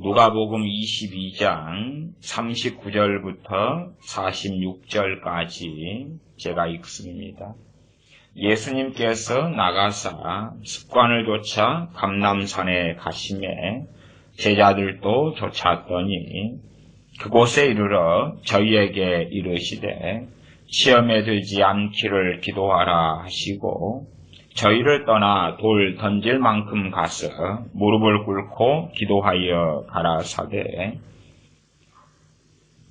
누가복음 22장 39절부터 46절까지 제가 읽습니다. 예수님께서 나가사 습관을 좇아 감람산에 가시매 제자들도 쫓았더니 그곳에 이르러 저희에게 이르시되 시험에 들지 않기를 기도하라 하시고 저희를 떠나 돌 던질 만큼 가서 무릎을 꿇고 기도하여 가라사대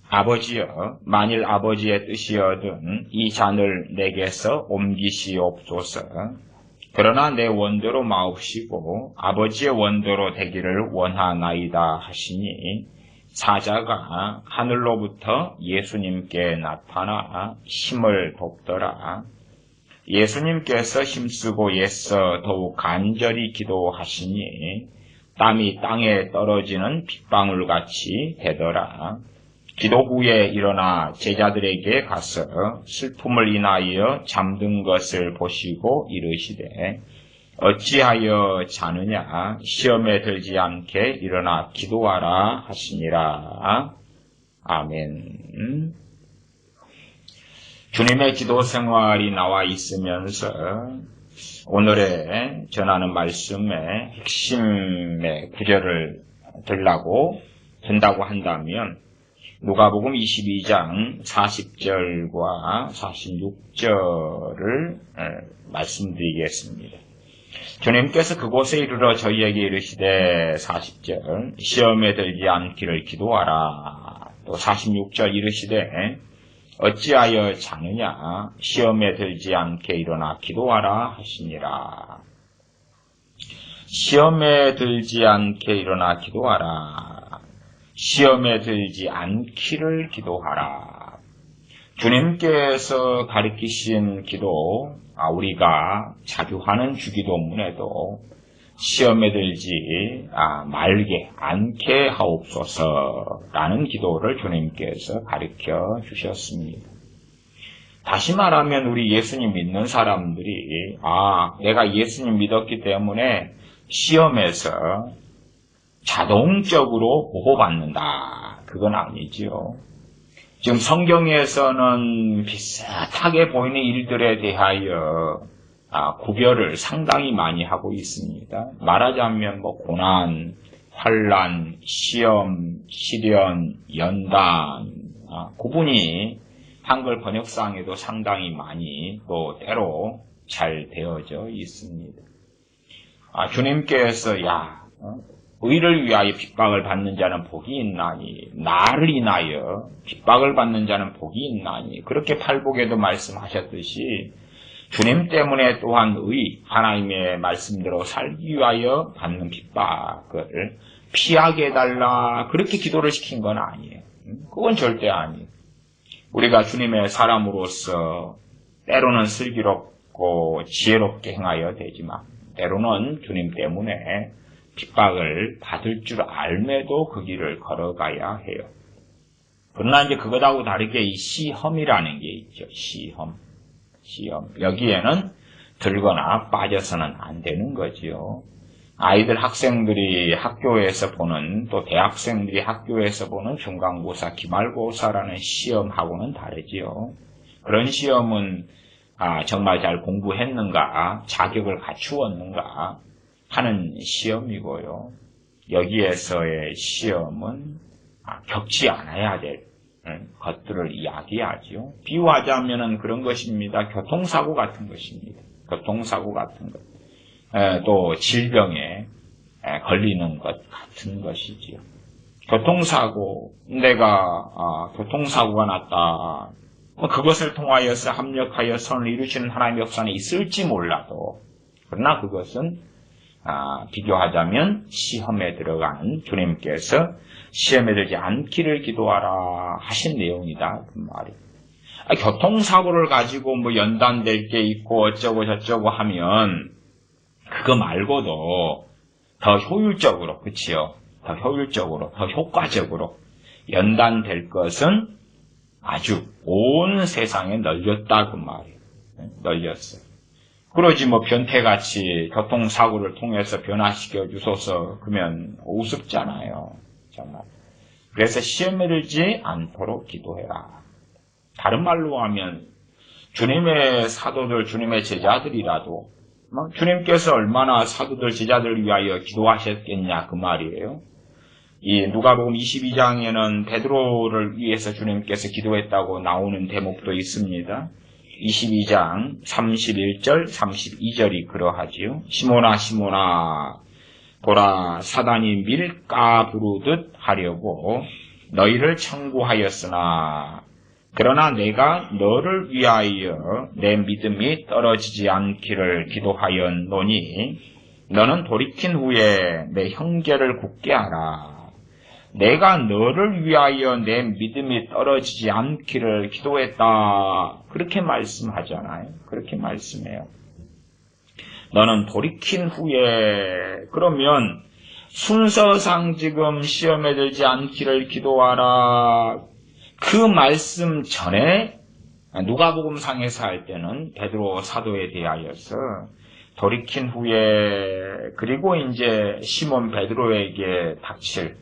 아버지여 만일 아버지의 뜻이여든 이 잔을 내게서 옮기시옵소서. 그러나 내 원대로 마옵시고 아버지의 원대로 되기를 원하나이다 하시니 사자가 하늘로부터 예수님께 나타나 힘을 돕더라. 예수님께서 힘쓰고 애써 더욱 간절히 기도하시니 땀이 땅에 떨어지는 빗방울같이 되더라. 기도 후에 일어나 제자들에게 가서 슬픔을 인하여 잠든 것을 보시고 이르시되 어찌하여 자느냐 시험에 들지 않게 일어나 기도하라 하시니라. 아멘. 주님의 기도 생활이 나와 있으면서 오늘의 전하는 말씀의 핵심의 구절을 든다고 한다면 누가복음 22장 40절과 46절을 말씀드리겠습니다. 주님께서 그곳에 이르러 저희에게 이르시되 40절 시험에 들지 않기를 기도하라. 또 46절 이르시되 어찌하여 자느냐 시험에 들지 않게 일어나 기도하라 하시니라. 시험에 들지 않게 일어나 기도하라. 시험에 들지 않기를 기도하라. 주님께서 가르치신 기도, 우리가 자주 하는 주기도문에도 시험에 들지 말게 않게 하옵소서라는 기도를 주님께서 가르쳐 주셨습니다. 다시 말하면 우리 예수님 믿는 사람들이 내가 예수님 믿었기 때문에 시험에서 자동적으로 보호받는다. 그건 아니지요. 지금 성경에서는 비슷하게 보이는 일들에 대하여 구별을 상당히 많이 하고 있습니다. 말하자면 고난, 환난, 시험, 시련, 연단 구분이 한글 번역상에도 상당히 많이 또 때로 잘 되어져 있습니다. 주님께서 의를 위하여 핍박을 받는 자는 복이 있나니 나를 인하여 핍박을 받는 자는 복이 있나니 그렇게 팔복에도 말씀하셨듯이 주님 때문에 또한 하나님의 말씀대로 살기 위하여 받는 핍박을 피하게 해달라 그렇게 기도를 시킨 건 아니에요. 그건 절대 아니에요. 우리가 주님의 사람으로서 때로는 슬기롭고 지혜롭게 행하여 되지만 때로는 주님 때문에 핍박을 받을 줄 알매도 그 길을 걸어가야 해요. 그러나 이제 그것하고 다르게 이 시험이라는 게 있죠. 시험. 여기에는 들거나 빠져서는 안 되는 거지요. 학생들이 학교에서 보는 또 대학생들이 학교에서 보는 중간고사, 기말고사라는 시험하고는 다르지요. 그런 시험은 정말 잘 공부했는가, 자격을 갖추었는가 하는 시험이고요. 여기에서의 시험은 겪지 않아야 될 것들을 이야기하죠. 비유하자면은 그런 것입니다. 교통사고 같은 것입니다. 교통사고 같은 것. 또 질병에 걸리는 것 같은 것이지요. 교통사고, 내가 교통사고가 났다. 그것을 통하여서 합력하여 선을 이루시는 하나님의 역사는 있을지 몰라도 그러나 그것은 비교하자면 시험에 들어가는 주님께서 시험에 들지 않기를 기도하라 하신 내용이다. 그 말이에요. 교통사고를 가지고 연단될 게 있고 어쩌고 저쩌고 하면 그거 말고도 더 효율적으로, 그치요? 더 효율적으로, 더 효과적으로 연단될 것은 아주 온 세상에 널렸다. 그 말이에요. 널렸어요. 그러지 변태같이 교통사고를 통해서 변화시켜 주소서 그러면 우습잖아요. 정말. 그래서 시험에 들지 않도록 기도해라. 다른 말로 하면 주님의 사도들, 주님의 제자들이라도 주님께서 얼마나 사도들, 제자들을 위하여 기도하셨겠냐 그 말이에요. 이 누가복음 22장에는 베드로를 위해서 주님께서 기도했다고 나오는 대목도 있습니다. 22장 31절, 32절이 그러하지요. 시몬아 시몬아 보라 사단이 밀가 부르듯 하려고 너희를 청구하였으나 그러나 내가 너를 위하여 내 믿음이 떨어지지 않기를 기도하였노니 너는 돌이킨 후에 내 형제를 굳게 하라. 내가 너를 위하여 내 믿음이 떨어지지 않기를 기도했다. 그렇게 말씀하잖아요. 그렇게 말씀해요. 너는 돌이킨 후에 그러면 순서상 지금 시험에 들지 않기를 기도하라. 그 말씀 전에 누가복음상에서 할 때는 베드로 사도에 대하여서 돌이킨 후에 그리고 이제 시몬 베드로에게 닥칠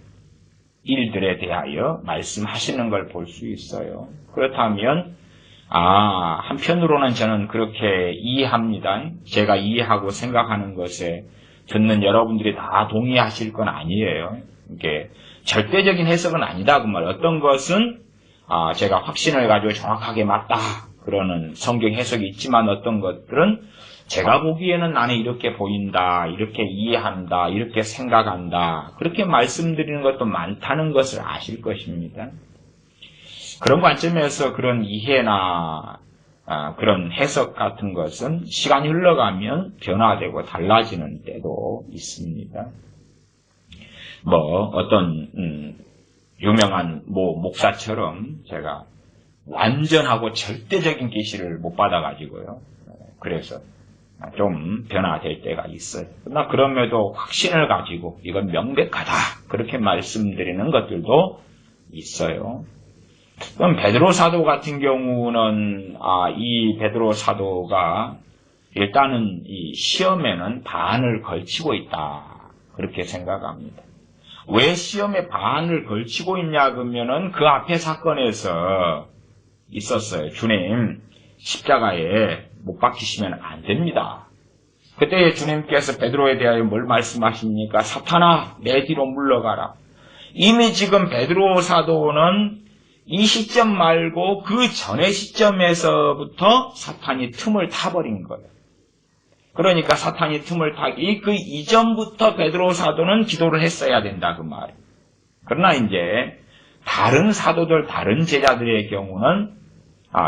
일들에 대하여 말씀하시는 걸 볼 수 있어요. 그렇다면 한편으로는 저는 그렇게 이해합니다. 제가 이해하고 생각하는 것에 듣는 여러분들이 다 동의하실 건 아니에요. 이게 절대적인 해석은 아니다. 그 말. 어떤 것은 제가 확신을 가지고 정확하게 맞다. 그러는 성경 해석이 있지만 어떤 것들은 제가 보기에는 나는 이렇게 보인다, 이렇게 이해한다, 이렇게 생각한다. 그렇게 말씀드리는 것도 많다는 것을 아실 것입니다. 그런 관점에서 그런 이해나 그런 해석 같은 것은 시간이 흘러가면 변화되고 달라지는 때도 있습니다. 어떤 유명한 목사처럼 제가 완전하고 절대적인 계시를 못 받아가지고요. 그래서 좀 변화될 때가 있어요. 그러나 그럼에도 확신을 가지고 이건 명백하다. 그렇게 말씀드리는 것들도 있어요. 그럼 베드로 사도 같은 경우는 이 베드로 사도가 일단은 이 시험에는 반을 걸치고 있다. 그렇게 생각합니다. 왜 시험에 반을 걸치고 있냐 그러면은 그 앞에 사건에서 있었어요. 주님 십자가에 못 박히시면 안 됩니다. 그때 주님께서 베드로에 대하여 뭘 말씀하십니까? 사탄아 내 뒤로 물러가라. 이미 지금 베드로 사도는 이 시점 말고 그 전의 시점에서부터 사탄이 틈을 타버린 거예요. 그러니까 사탄이 틈을 타기 그 이전부터 베드로 사도는 기도를 했어야 된다 그 말이에요. 그러나 이제 다른 사도들, 다른 제자들의 경우는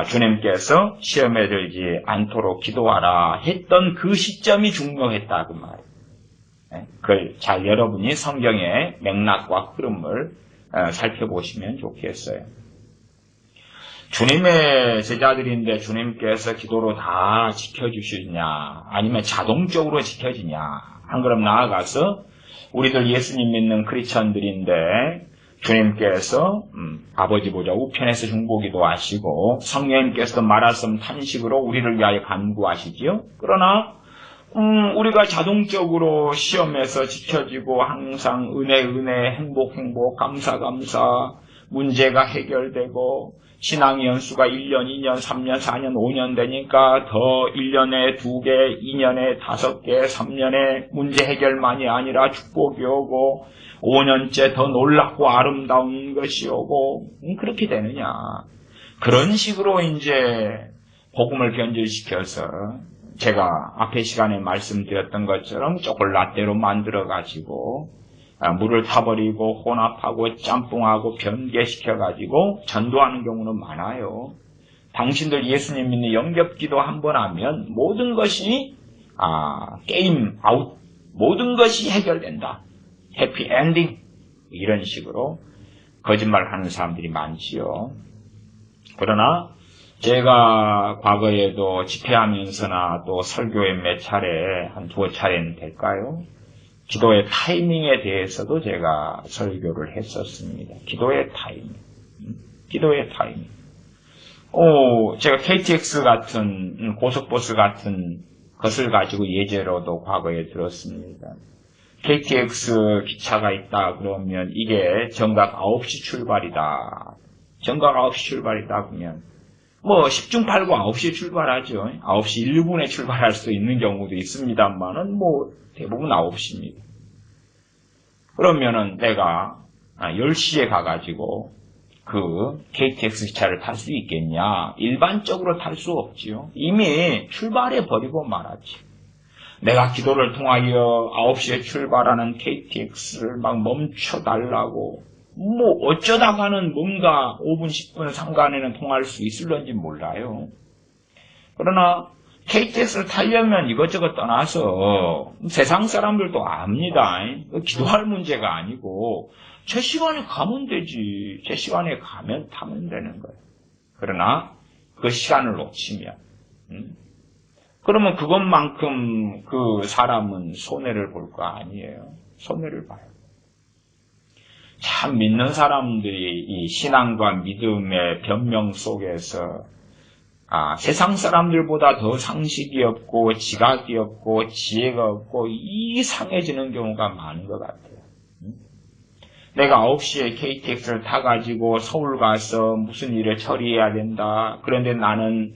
주님께서 시험에 들지 않도록 기도하라 했던 그 시점이 중요했다 그 말이에요. 그걸 잘 여러분이 성경의 맥락과 흐름을 살펴보시면 좋겠어요. 주님의 제자들인데 주님께서 기도로 다 지켜주시냐 아니면 자동적으로 지켜지냐 한 걸음 나아가서 우리들 예수님 믿는 크리스천들인데 주님께서 아버지 보좌 우편에서 중보기도 하시고 성령님께서도 말씀 탄식으로 우리를 위하여 간구하시지요. 그러나 우리가 자동적으로 시험에서 지켜지고 항상 은혜 행복 감사 문제가 해결되고 신앙의 연수가 1년, 2년, 3년, 4년, 5년 되니까 더 1년에 2개, 2년에 5개, 3년에 문제 해결만이 아니라 축복이 오고 5년째 더 놀랍고 아름다운 것이 오고 그렇게 되느냐. 그런 식으로 이제 복음을 변질시켜서 제가 앞에 시간에 말씀드렸던 것처럼 초콜릿대로 만들어가지고 물을 타버리고 혼합하고 짬뽕하고 변개시켜가지고 전도하는 경우는 많아요. 당신들 예수님 믿는 영접기도 한번 하면 모든 것이 게임 아웃, 모든 것이 해결된다. 해피 엔딩 이런 식으로 거짓말하는 사람들이 많지요. 그러나 제가 과거에도 집회하면서나 또 설교에 몇 차례 한 2차례는 될까요? 기도의 타이밍에 대해서도 제가 설교를 했었습니다. 기도의 타이밍. 제가 KTX 같은 고속버스 같은 것을 가지고 예제로도 과거에 들었습니다. KTX 기차가 있다 그러면 이게 정각 9시 출발이다. 정각 9시 출발이다 그러면 뭐 10중 8구 9시에 출발하죠. 9시 1분에 출발할 수 있는 경우도 있습니다만은 뭐 대부분 9시입니다. 그러면은 내가 10시에 가가지고 그 KTX 기차를 탈 수 있겠냐? 일반적으로 탈 수 없지요. 이미 출발해 버리고 말았지. 내가 기도를 통하여 9시에 출발하는 KTX를 막 멈춰달라고 뭐 어쩌다가는 뭔가 5분 10분 상간에는 통할 수 있을런지 몰라요. 그러나 KTX를 타려면 이것저것 떠나서 세상 사람들도 압니다. 기도할 문제가 아니고 제 시간에 가면 되지. 제 시간에 가면 타면 되는 거예요. 그러나 그 시간을 놓치면 그러면 그것만큼 그 사람은 손해를 볼 거 아니에요. 손해를 봐요. 참 믿는 사람들이 이 신앙과 믿음의 변명 속에서 세상 사람들보다 더 상식이 없고 지각이 없고 지혜가 없고 이상해지는 경우가 많은 것 같아요. 내가 9시에 KTX를 타가지고 서울 가서 무슨 일을 처리해야 된다. 그런데 나는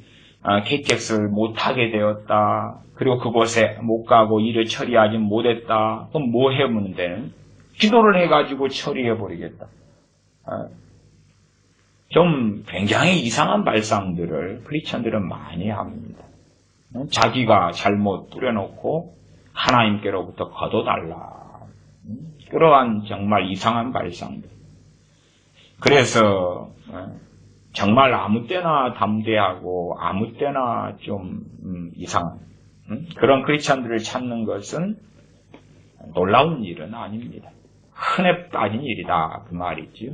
KTX를 못 타게 되었다. 그리고 그곳에 못 가고 일을 처리하지 못했다. 그럼 뭐 해보면 되는? 기도를 해가지고 처리해버리겠다. 좀 굉장히 이상한 발상들을 크리스천들은 많이 합니다. 자기가 잘못 뿌려놓고 하나님께로부터 거둬달라. 그러한 정말 이상한 발상들. 그래서 정말 아무 때나 담대하고 아무 때나 좀 이상한 그런 크리스천들을 찾는 것은 놀라운 일은 아닙니다. 흔해 빠진 일이다 그 말이죠.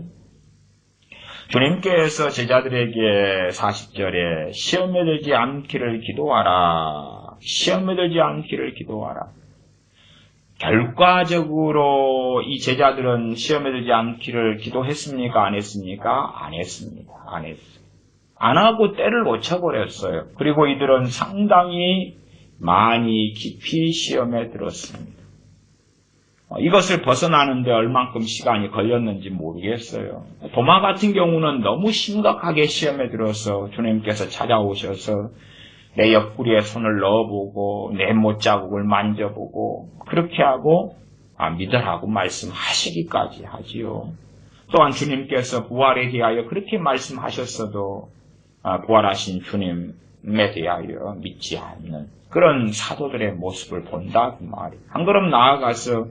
주님께서 제자들에게 40절에 시험에 들지 않기를 기도하라. 시험에 들지 않기를 기도하라. 결과적으로 이 제자들은 시험에 들지 않기를 기도했습니까? 안 했습니까? 안 했습니다. 안 했어요. 안 하고 때를 놓쳐버렸어요. 그리고 이들은 상당히 많이 깊이 시험에 들었습니다. 이것을 벗어나는데 얼만큼 시간이 걸렸는지 모르겠어요. 도마 같은 경우는 너무 심각하게 시험에 들어서 주님께서 찾아오셔서 내 옆구리에 손을 넣어보고 내 못자국을 만져보고 그렇게 하고 믿으라고 말씀하시기까지 하지요. 또한 주님께서 부활에 대하여 그렇게 말씀하셨어도 부활하신 주님에 대하여 믿지 않는 그런 사도들의 모습을 본다 그 말이에요. 한 걸음 나아가서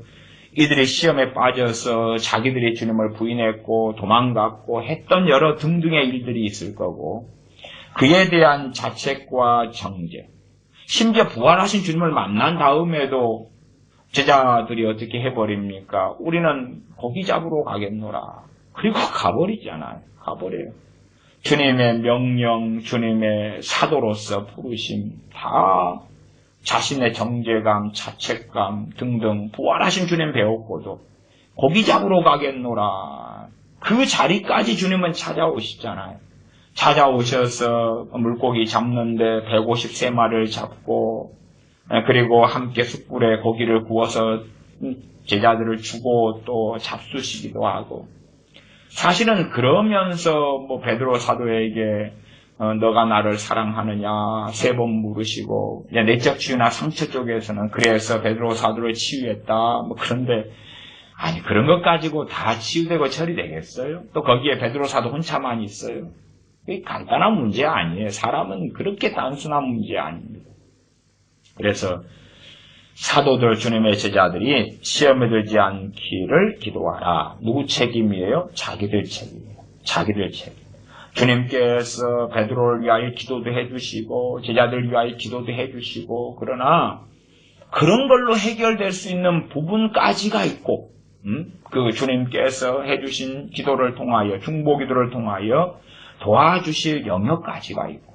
이들이 시험에 빠져서 자기들이 주님을 부인했고 도망갔고 했던 여러 등등의 일들이 있을 거고 그에 대한 자책과 정죄, 심지어 부활하신 주님을 만난 다음에도 제자들이 어떻게 해버립니까? 우리는 고기 잡으러 가겠노라. 그리고 가버리잖아요. 가버려요. 주님의 명령, 주님의 사도로서 부르심 다 자신의 정죄감, 자책감 등등 부활하신 주님 배웠고도 고기 잡으러 가겠노라. 그 자리까지 주님은 찾아오시잖아요. 찾아오셔서 물고기 잡는데 153마리를 잡고 그리고 함께 숯불에 고기를 구워서 제자들을 주고 또 잡수시기도 하고 사실은 그러면서 베드로 사도에게 너가 나를 사랑하느냐 3번 물으시고 내적 치유나 상처 쪽에서는 그래서 베드로 사도를 치유했다 그런데 아니 그런 것 가지고 다 치유되고 처리되겠어요? 또 거기에 베드로 사도 혼자만 있어요? 그게 간단한 문제 아니에요. 사람은 그렇게 단순한 문제 아닙니다. 그래서 사도들 주님의 제자들이 시험에 들지 않기를 기도하라. 누구 책임이에요? 자기들 책임이에요. 자기들 책임. 주님께서 베드로를 위하여 기도도 해주시고 제자들을 위하여 기도도 해주시고 그러나 그런 걸로 해결될 수 있는 부분까지가 있고 그 주님께서 해주신 기도를 통하여 중보기도를 통하여 도와주실 영역까지가 있고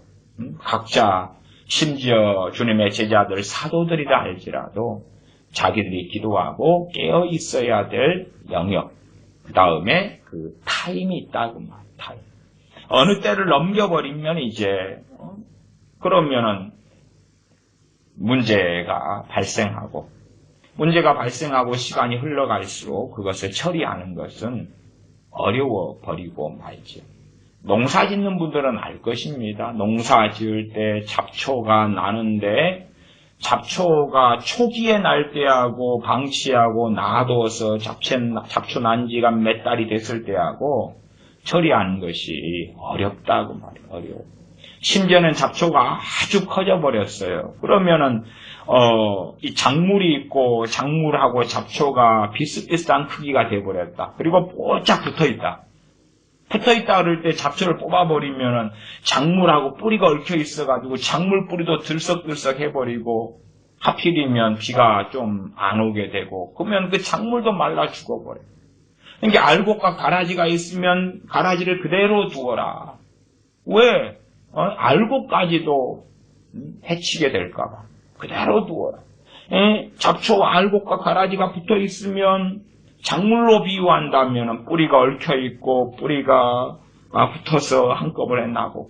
각자 심지어 주님의 제자들 사도들이라 할지라도 자기들이 기도하고 깨어 있어야 될 영역 그 다음에 그 타임이 있다고 말이에요. 타임. 어느 때를 넘겨버리면 이제 그러면은 문제가 발생하고 문제가 발생하고 시간이 흘러갈수록 그것을 처리하는 것은 어려워 버리고 말죠. 농사 짓는 분들은 알 것입니다. 농사 지을 때 잡초가 나는데 잡초가 초기에 날 때하고 방치하고 놔둬서 잡초 난 지가 몇 달이 됐을 때하고 처리하는 것이 어렵다고 말이에요. 어려워. 심지어는 잡초가 아주 커져 버렸어요. 그러면은 이 작물이 있고 작물하고 잡초가 비슷비슷한 크기가 돼 버렸다. 그리고 뽀짝 붙어 있다. 붙어있다 그럴 때 잡초를 뽑아버리면은 작물하고 뿌리가 얽혀 있어가지고 작물 뿌리도 들썩들썩 해버리고 하필이면 비가 좀 안 오게 되고 그러면 그 작물도 말라 죽어버려요. 그러니까 알곡과 가라지가 있으면 가라지를 그대로 두어라. 왜? 알곡까지도 해치게 될까봐 그대로 두어라. 잡초와 알곡과 가라지가 붙어 있으면 작물로 비유한다면 뿌리가 얽혀있고 뿌리가 붙어서 한꺼번에 나고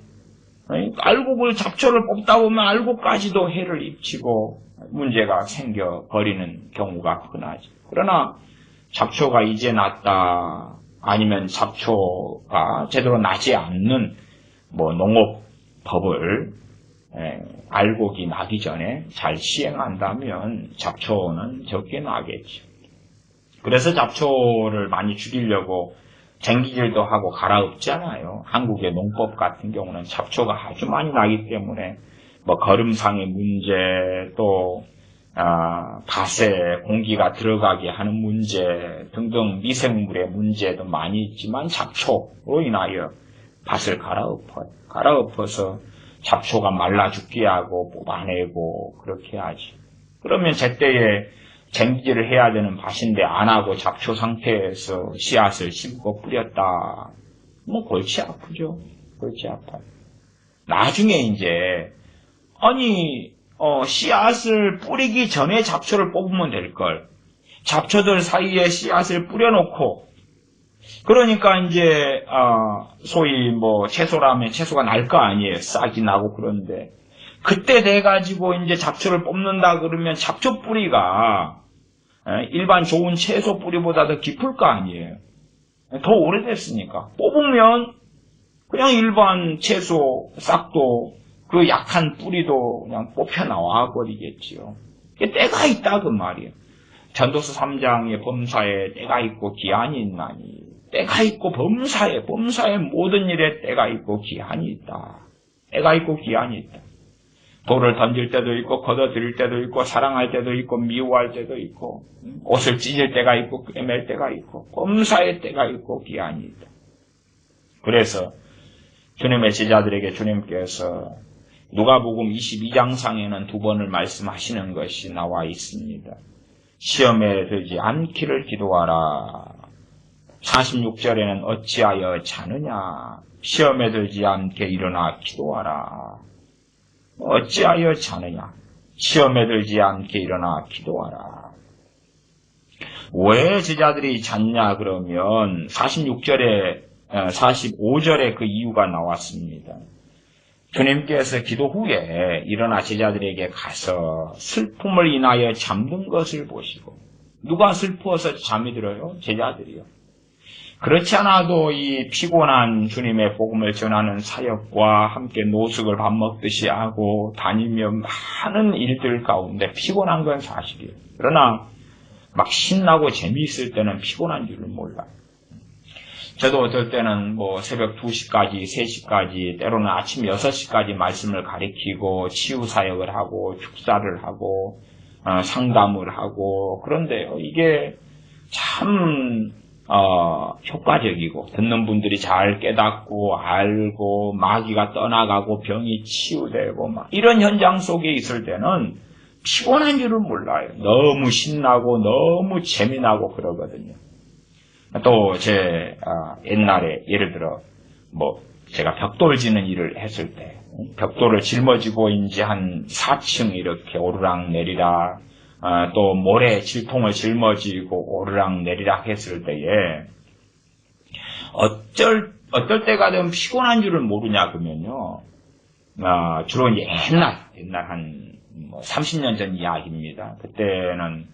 알곡을 잡초를 뽑다 보면 알곡까지도 해를 입히고 문제가 생겨버리는 경우가 흔하죠. 그러나 잡초가 이제 났다 아니면 잡초가 제대로 나지 않는 농업법을 알곡이 나기 전에 잘 시행한다면 잡초는 적게 나겠죠. 그래서 잡초를 많이 줄이려고 쟁기질도 하고 갈아엎잖아요. 한국의 농법 같은 경우는 잡초가 아주 많이 나기 때문에 거름상의 문제 또 밭에 공기가 들어가게 하는 문제 등등 미생물의 문제도 많이 있지만 잡초로 인하여 밭을 갈아엎어서 잡초가 말라 죽게 하고 뽑아내고 그렇게 하지. 그러면 제때에 쟁기질을 해야 되는 밭인데 안 하고 잡초 상태에서 씨앗을 심고 뿌렸다. 골치 아프죠. 골치 아파요. 나중에 이제 씨앗을 뿌리기 전에 잡초를 뽑으면 될걸. 잡초들 사이에 씨앗을 뿌려놓고 그러니까 이제 소위 채소라면 채소가 날 거 아니에요. 싹이 나고 그런데 그때 돼가지고 이제 잡초를 뽑는다 그러면 잡초 뿌리가 일반 좋은 채소 뿌리보다 더 깊을 거 아니에요. 더 오래됐으니까. 뽑으면 그냥 일반 채소 싹도 그 약한 뿌리도 그냥 뽑혀 나와 버리겠지요. 때가 있다 그 말이에요. 전도서 3장의 범사에 때가 있고 기한이 있나니 때가 있고 범사에 모든 일에 때가 있고 기한이 있다. 때가 있고 기한이 있다. 돌을 던질 때도 있고 걷어들일 때도 있고 사랑할 때도 있고 미워할 때도 있고 옷을 찢을 때가 있고 꿰맬 때가 있고 범사의 때가 있고 기한이 있다. 그래서 주님의 제자들에게 주님께서 누가복음 22장상에는 2번을 말씀하시는 것이 나와 있습니다. 시험에 들지 않기를 기도하라. 46절에는 어찌하여 자느냐. 시험에 들지 않게 일어나 기도하라. 어찌하여 자느냐. 시험에 들지 않게 일어나 기도하라. 왜 제자들이 잤냐 그러면 45절에 그 이유가 나왔습니다. 주님께서 기도 후에 일어나 제자들에게 가서 슬픔을 인하여 잠든 것을 보시고 누가 슬퍼서 잠이 들어요? 제자들이요. 그렇지 않아도 이 피곤한 주님의 복음을 전하는 사역과 함께 노숙을 밥 먹듯이 하고 다니며 많은 일들 가운데 피곤한 건 사실이에요. 그러나 막 신나고 재미있을 때는 피곤한 줄을 몰라요. 저도 어떨 때는 새벽 2시까지, 3시까지, 때로는 아침 6시까지 말씀을 가리키고 치유사역을 하고 축사를 하고 상담을 하고 그런데요. 이게 참 효과적이고 듣는 분들이 잘 깨닫고 알고 마귀가 떠나가고 병이 치유되고 이런 현장 속에 있을 때는 피곤한 줄을 몰라요. 너무 신나고 너무 재미나고 그러거든요. 또 옛날에 예를 들어 제가 벽돌 지는 일을 했을 때 벽돌을 짊어지고 이제 한 4층 이렇게 오르락 내리락 또 모래 질통을 짊어지고 오르락 내리락 했을 때에 어떨 때가 되면 피곤한 줄을 모르냐 그러면요. 주로 옛날 한 30년 전 이야기입니다. 그때는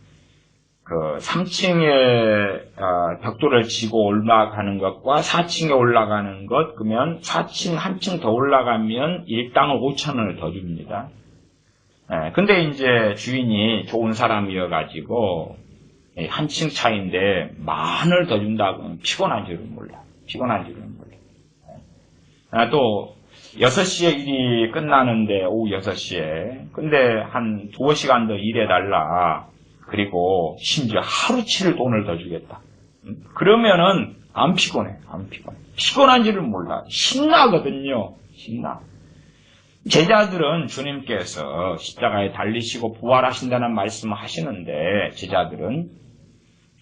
그 3층에 벽돌을 지고 올라가는 것과 4층에 올라가는 것, 그러면 4층 한층 더 올라가면 일당을 5,000원을 더 줍니다. 근데 이제 주인이 좋은 사람이어가지고 한층 차인데 10,000원을 더 준다고 피곤한 줄은 몰라. 또 6시에 일이 끝나는데 오후 6시에 근데 한 2시간 더 일해달라. 그리고 심지어 하루치를 돈을 더 주겠다. 그러면은 안 피곤해. 피곤한 줄은 몰라. 신나거든요. 제자들은 주님께서 십자가에 달리시고 부활하신다는 말씀을 하시는데 제자들은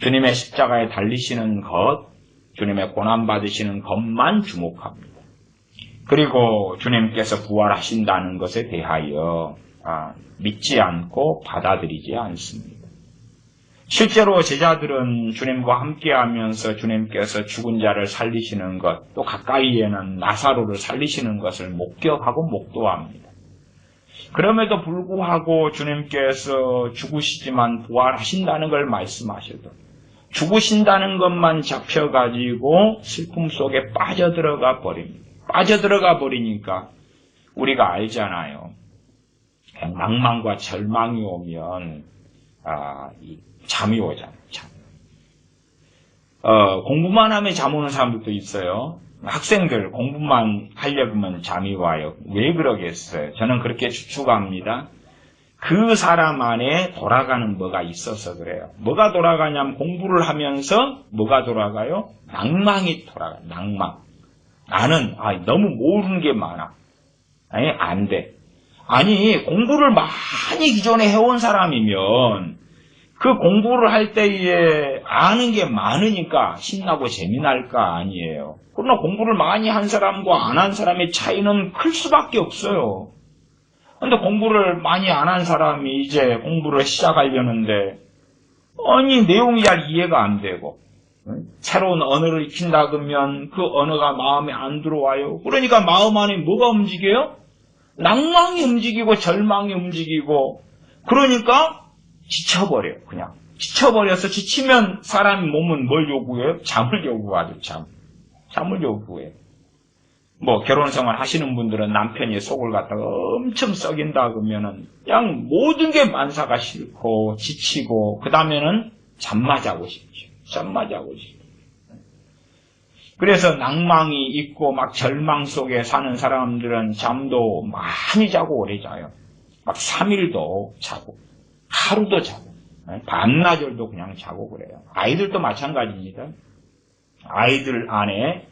주님의 십자가에 달리시는 것, 주님의 고난받으시는 것만 주목합니다. 그리고 주님께서 부활하신다는 것에 대하여 믿지 않고 받아들이지 않습니다. 실제로 제자들은 주님과 함께하면서 주님께서 죽은 자를 살리시는 것, 또 가까이에는 나사로를 살리시는 것을 목격하고 목도합니다. 그럼에도 불구하고 주님께서 죽으시지만 부활하신다는 걸 말씀하셔도 죽으신다는 것만 잡혀가지고 슬픔 속에 빠져들어가 버립니다. 빠져들어가 버리니까 우리가 알잖아요. 낭만과 절망이 오면 잠이 오잖아요. 공부만 하면 잠 오는 사람들도 있어요. 학생들 공부만 하려면 잠이 와요. 왜 그러겠어요? 저는 그렇게 추측합니다. 그 사람 안에 돌아가는 뭐가 있어서 그래요. 뭐가 돌아가냐면 공부를 하면서 뭐가 돌아가요? 낭망이 돌아가요. 낭망. 나는 너무 모르는 게 많아. 안 돼. 공부를 많이 기존에 해온 사람이면 그 공부를 할 때에 아는 게 많으니까 신나고 재미날 거 아니에요. 그러나 공부를 많이 한 사람과 안 한 사람의 차이는 클 수밖에 없어요. 근데 공부를 많이 안 한 사람이 이제 공부를 시작하려는데 내용이 잘 이해가 안 되고 새로운 언어를 익힌다 그러면 그 언어가 마음에 안 들어와요. 그러니까 마음 안에 뭐가 움직여요? 낭망이 움직이고 절망이 움직이고 그러니까 지쳐버려요. 그냥 지쳐버려서 지치면 사람이 몸은 뭘 요구해요? 잠을 요구하죠. 잠을 요구해요. 결혼생활 하시는 분들은 남편이 속을 갖다가 엄청 썩인다 그러면은 그냥 모든 게 만사가 싫고 지치고 그 다음에는 잠만 자고 싶죠. 그래서 낭망이 있고 막 절망 속에 사는 사람들은 잠도 많이 자고 오래 자요. 막 3일도 자고 하루도 자고 반나절도 그냥 자고 그래요. 아이들도 마찬가지입니다. 아이들 안에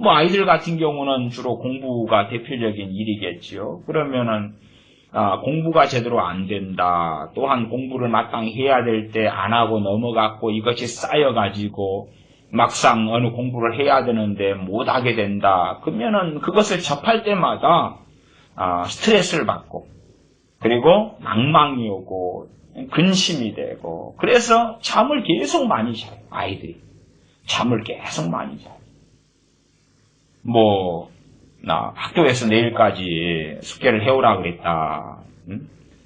아이들 같은 경우는 주로 공부가 대표적인 일이겠지요. 그러면은 공부가 제대로 안 된다. 또한 공부를 마땅히 해야 될 때 안 하고 넘어갔고 이것이 쌓여가지고 막상 어느 공부를 해야 되는데 못하게 된다. 그러면은 그것을 접할 때마다 스트레스를 받고 그리고 낭망이 오고 근심이 되고 그래서 잠을 계속 많이 자요. 아이들이 잠을 계속 많이 자요. 학교에서 내일까지 숙제를 해오라 그랬다.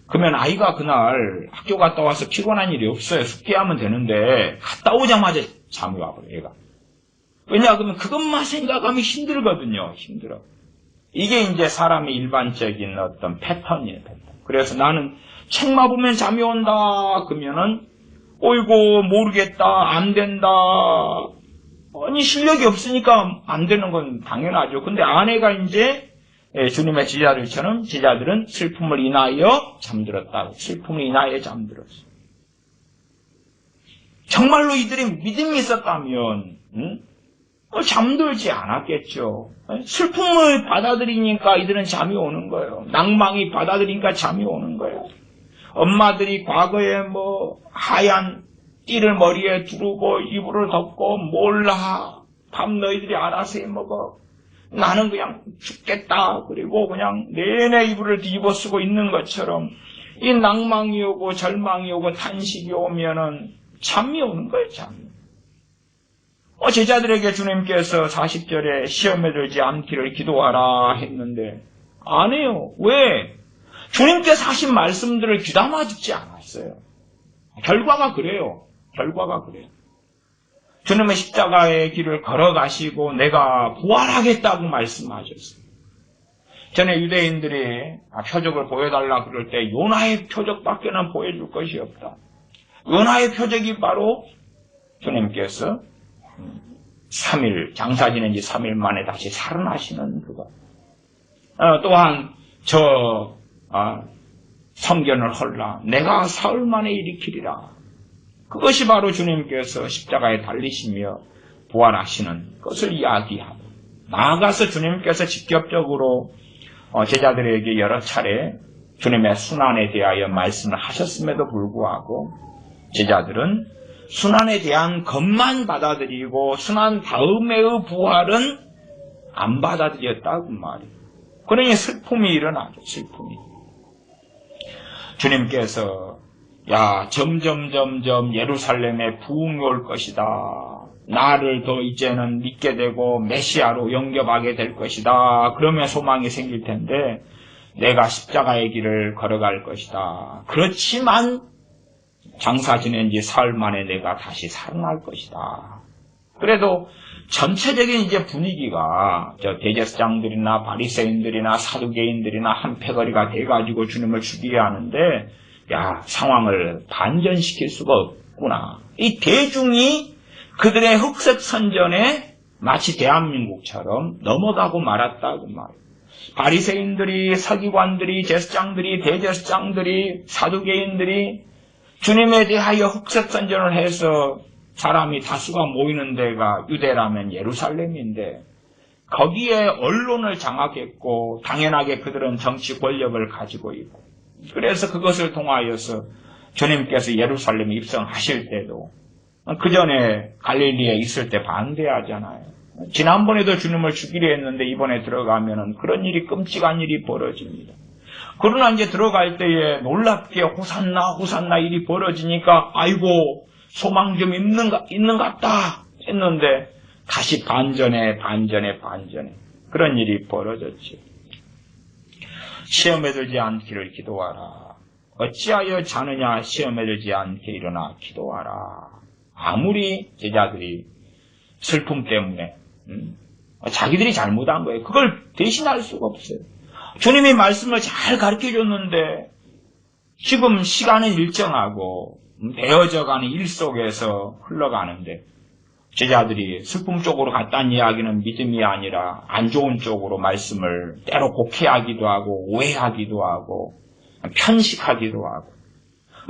그러면 아이가 그날 학교 갔다 와서 피곤한 일이 없어요. 숙제하면 되는데 갔다 오자마자 잠이 와버려요. 얘가. 왜냐하면 그것만 생각하면 힘들거든요. 힘들어. 이게 이제 사람의 일반적인 어떤 패턴이에요. 그래서 나는 책만 보면 잠이 온다. 그러면은 어이고 모르겠다. 안 된다. 실력이 없으니까 안 되는 건 당연하죠. 근데 아내가 이제 주님의 제자들처럼 제자들은 슬픔을 인하여 잠들었다고. 슬픔을 인하여 잠들었어. 정말로 이들이 믿음이 있었다면 잠들지 않았겠죠. 슬픔을 받아들이니까 이들은 잠이 오는 거예요. 낭망이 받아들이니까 잠이 오는 거예요. 엄마들이 과거에 하얀 띠를 머리에 두르고 이불을 덮고 몰라. 밥 너희들이 알아서 해먹어. 나는 그냥 죽겠다. 그리고 그냥 내내 이불을 뒤집어 쓰고 있는 것처럼 이 낭망이 오고 절망이 오고 탄식이 오면은 잠이 오는 거예요. 잠이. 제자들에게 주님께서 40절에 시험에 들지 않기를 기도하라 했는데 안 해요. 왜? 주님께서 하신 말씀들을 귀담아 듣지 않았어요. 결과가 그래요. 결과가 그래요. 주님의 십자가의 길을 걸어가시고 내가 부활하겠다고 말씀하셨어요. 전에 유대인들이 표적을 보여달라 그럴 때 요나의 표적밖에는 보여줄 것이 없다. 요나의 표적이 바로 주님께서 3일, 장사 지낸 지 3일 만에 다시 살아나시는 그것. 또한 성견을 헐라 내가 사흘 만에 일으키리라. 그것이 바로 주님께서 십자가에 달리시며 부활하시는 것을 이야기하고, 나아가서 주님께서 직접적으로 제자들에게 여러 차례 주님의 순환에 대하여 말씀을 하셨음에도 불구하고 제자들은 순환에 대한 것만 받아들이고 순환 다음에의 부활은 안 받아들였다고 말이에요. 그러니 슬픔이 일어나죠. 슬픔이. 주님께서 점점 예루살렘에 부흥이 올 것이다. 나를 더 이제는 믿게 되고 메시아로 영접하게 될 것이다. 그러면 소망이 생길 텐데 내가 십자가의 길을 걸어갈 것이다. 그렇지만 장사 지낸 지 사흘 만에 내가 다시 살아날 것이다. 그래도 전체적인 이제 분위기가 대제사장들이나 바리새인들이나 사두개인들이나 한패거리가 돼가지고 주님을 죽이려 하는데 상황을 반전시킬 수가 없구나. 이 대중이 그들의 흑색 선전에 마치 대한민국처럼 넘어가고 말았다고 말이에요. 바리새인들이, 서기관들이, 제사장들이, 대제사장들이, 사두개인들이 주님에 대하여 흑색 선전을 해서 사람이 다수가 모이는 데가 유대라면 예루살렘인데 거기에 언론을 장악했고 당연하게 그들은 정치 권력을 가지고 있고, 그래서 그것을 통하여서 주님께서 예루살렘에 입성하실 때도 그 전에 갈릴리에 있을 때 반대하잖아요. 지난번에도 주님을 죽이려 했는데 이번에 들어가면은 그런 일이, 끔찍한 일이 벌어집니다. 그러나 이제 들어갈 때에 놀랍게 호산나 일이 벌어지니까 아이고 소망 좀 있는 것 같다 했는데 다시 반전에 그런 일이 벌어졌지. 시험에 들지 않기를 기도하라. 어찌하여 자느냐. 시험에 들지 않게 일어나 기도하라. 아무리 제자들이 슬픔 때문에 자기들이 잘못한 거예요. 그걸 대신할 수가 없어요. 주님이 말씀을 잘 가르쳐줬는데 지금 시간은 일정하고 되어져가는 일 속에서 흘러가는데 제자들이 슬픔 쪽으로 갔다는 이야기는 믿음이 아니라 안 좋은 쪽으로 말씀을 때로 곡해하기도 하고 오해하기도 하고 편식하기도 하고,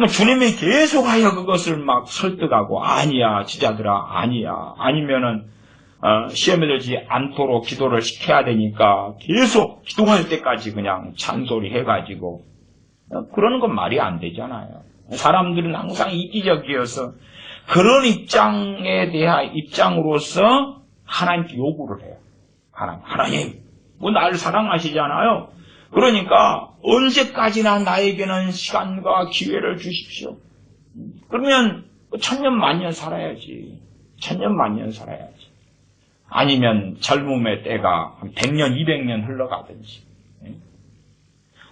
주님이 계속하여 그것을 막 설득하고 아니야 제자들아 아니야, 아니면은 시험에 들지 않도록 기도를 시켜야 되니까 계속 기도할 때까지 그냥 잔소리 해가지고 그러는 건 말이 안 되잖아요. 사람들은 항상 이기적이어서 그런 입장으로서 하나님께 요구를 해요. 하나님, 나를 사랑하시잖아요. 그러니까 언제까지나 나에게는 시간과 기회를 주십시오. 그러면 천년만년 살아야지. 아니면 젊음의 때가 한 100년, 200년 흘러가든지.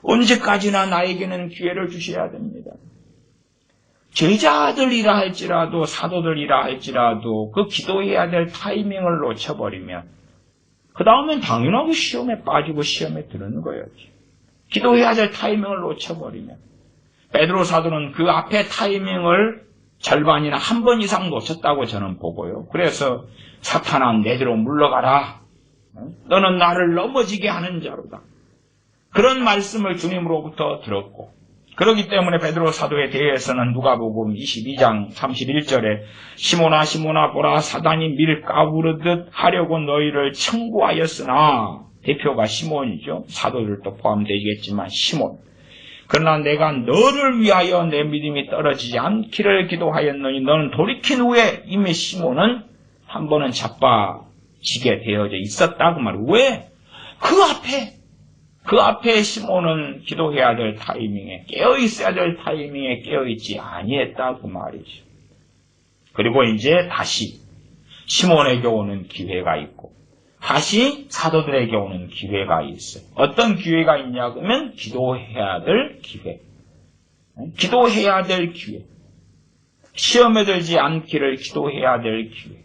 언제까지나 나에게는 기회를 주셔야 됩니다. 제자들이라 할지라도 사도들이라 할지라도 그 기도해야 될 타이밍을 놓쳐버리면 그 다음엔 당연하게 시험에 빠지고 시험에 드는 거예요. 기도해야 될 타이밍을 놓쳐버리면. 베드로 사도는 그 앞에 타이밍을 절반이나 한 번 이상 놓쳤다고 저는 보고요. 그래서 사탄아 내게로 물러가라. 너는 나를 넘어지게 하는 자로다. 그런 말씀을 주님으로부터 들었고, 그렇기 때문에 베드로 사도에 대해서는 누가복음 22장 31절에 시몬아 보라 사단이 밀 까부르듯 하려고 너희를 청구하였으나, 대표가 시몬이죠. 사도들도 포함되겠지만 시몬. 그러나 내가 너를 위하여 내 믿음이 떨어지지 않기를 기도하였노니 너는 돌이킨 후에 이미 시몬은 한 번은 자빠지게 되어져 있었다고 말이에요. 왜? 그 앞에 시몬은 기도해야 될 타이밍에, 깨어있어야 될 타이밍에 깨어있지 아니했다고 말이죠. 그리고 이제 다시 시몬에게 오는 기회가 있고 다시 사도들에게 오는 기회가 있어요. 어떤 기회가 있냐 그러면 기도해야 될 기회. 시험에 들지 않기를 기도해야 될 기회.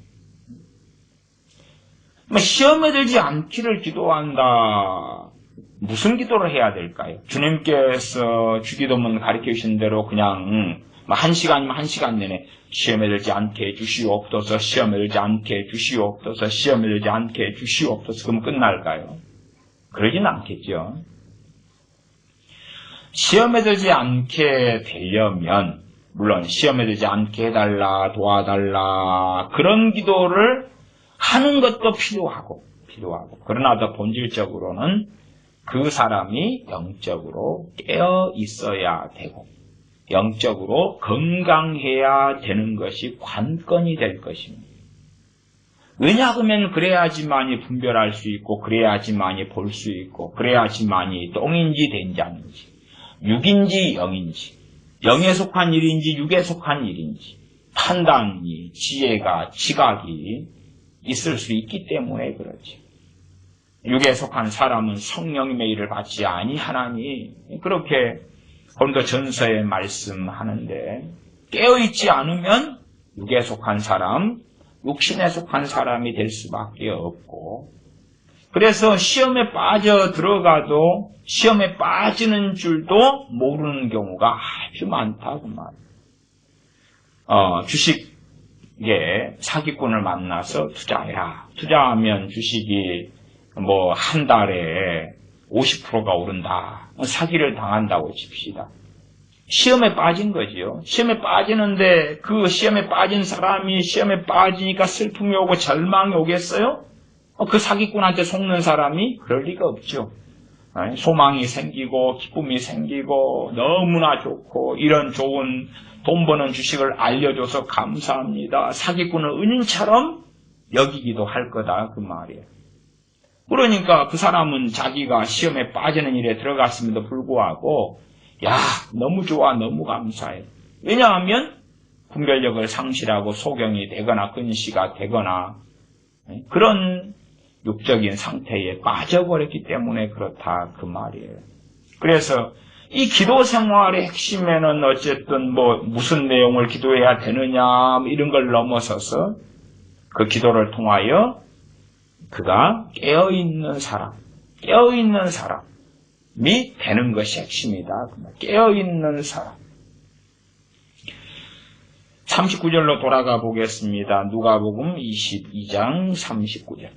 시험에 들지 않기를 기도한다. 무슨 기도를 해야 될까요? 주님께서 주기도문 가르쳐 주신 대로 그냥 1시간이면 1시간 내내 시험에 들지 않게 해주시옵소서, 시험에 들지 않게 해주시옵소서, 시험에 들지 않게 해주시옵소서. 그럼 끝날까요? 그러진 않겠죠. 시험에 들지 않게 되려면 물론 시험에 들지 않게 해달라, 도와달라 그런 기도를 하는 것도 필요하고 그러나 더 본질적으로는 그 사람이 영적으로 깨어 있어야 되고 영적으로 건강해야 되는 것이 관건이 될 것입니다. 왜냐하면 그래야지만이 분별할 수 있고 그래야지만이 볼 수 있고 그래야지만이 똥인지 된장인지 육인지 영인지 영에 속한 일인지 육에 속한 일인지 판단이 지혜가 지각이 있을 수 있기 때문에 그렇지. 육에 속한 사람은 성령님의 일을 받지 아니하나니 그렇게 고린도전서에 말씀하는데 깨어있지 않으면 육에 속한 사람, 육신에 속한 사람이 될 수밖에 없고 그래서 시험에 빠져 들어가도 시험에 빠지는 줄도 모르는 경우가 아주 많다 그 말이에요. 주식에 사기꾼을 만나서 투자해라. 투자하면 주식이 한 달에 50%가 오른다. 사기를 당한다고 칩시다. 시험에 빠진 거지요. 시험에 빠지는데 그 시험에 빠진 사람이 시험에 빠지니까 슬픔이 오고 절망이 오겠어요? 그 사기꾼한테 속는 사람이 그럴 리가 없죠. 소망이 생기고 기쁨이 생기고 너무나 좋고 이런 좋은 돈 버는 주식을 알려줘서 감사합니다. 사기꾼을 은인처럼 여기기도 할 거다 그 말이에요. 그러니까 그 사람은 자기가 시험에 빠지는 일에 들어갔음에도 불구하고 야 너무 좋아 너무 감사해. 왜냐하면 분별력을 상실하고 소경이 되거나 근시가 되거나 그런 육적인 상태에 빠져버렸기 때문에 그렇다 그 말이에요. 그래서 이 기도 생활의 핵심에는 어쨌든 무슨 내용을 기도해야 되느냐 이런 걸 넘어서서 그 기도를 통하여 그가 깨어있는 사람이 되는 것이 핵심이다. 깨어있는 사람. 39절로 돌아가 보겠습니다. 누가복음 22장 39절.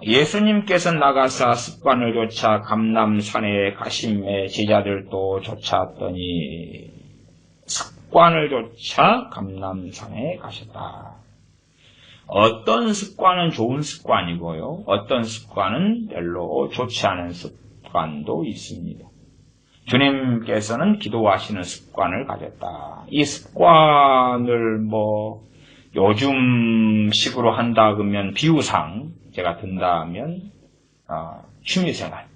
예수님께서 나가사 습관을 좇아 감람산에 가심에 제자들도 쫓아왔더니 습관을 좇아 감람산에 가셨다. 어떤 습관은 좋은 습관이고요. 어떤 습관은 별로 좋지 않은 습관도 있습니다. 주님께서는 기도하시는 습관을 가졌다. 이 습관을 요즘식으로 한다 그러면 비유상 제가 든다면 취미생활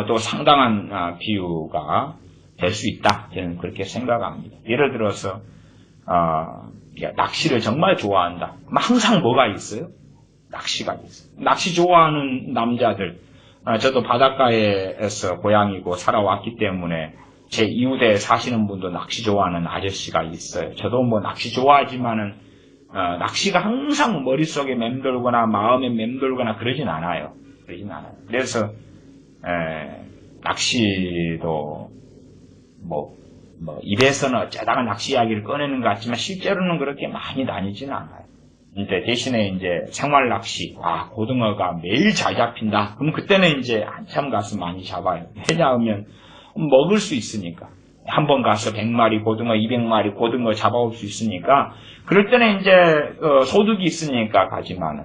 또 상당한 비유가 될 수 있다. 저는 그렇게 생각합니다. 예를 들어서 낚시를 정말 좋아한다. 항상 뭐가 있어요? 낚시가 있어요. 낚시 좋아하는 남자들. 저도 바닷가에서 고향이고 살아왔기 때문에 제 이웃에 사시는 분도 낚시 좋아하는 아저씨가 있어요. 저도 낚시 좋아하지만은 낚시가 항상 머릿속에 맴돌거나 마음에 맴돌거나 그러진 않아요. 그래서 낚시도 입에서는 어쩌다가 낚시 이야기를 꺼내는 것 같지만 실제로는 그렇게 많이 다니진 않아요. 근데 대신에 이제 생활 낚시, 고등어가 매일 잘 잡힌다. 그럼 그때는 이제 한참 가서 많이 잡아요. 왜냐하면 먹을 수 있으니까. 한 번 가서 100마리 고등어, 200마리 고등어 잡아올 수 있으니까. 그럴 때는 이제 소득이 있으니까 가지만은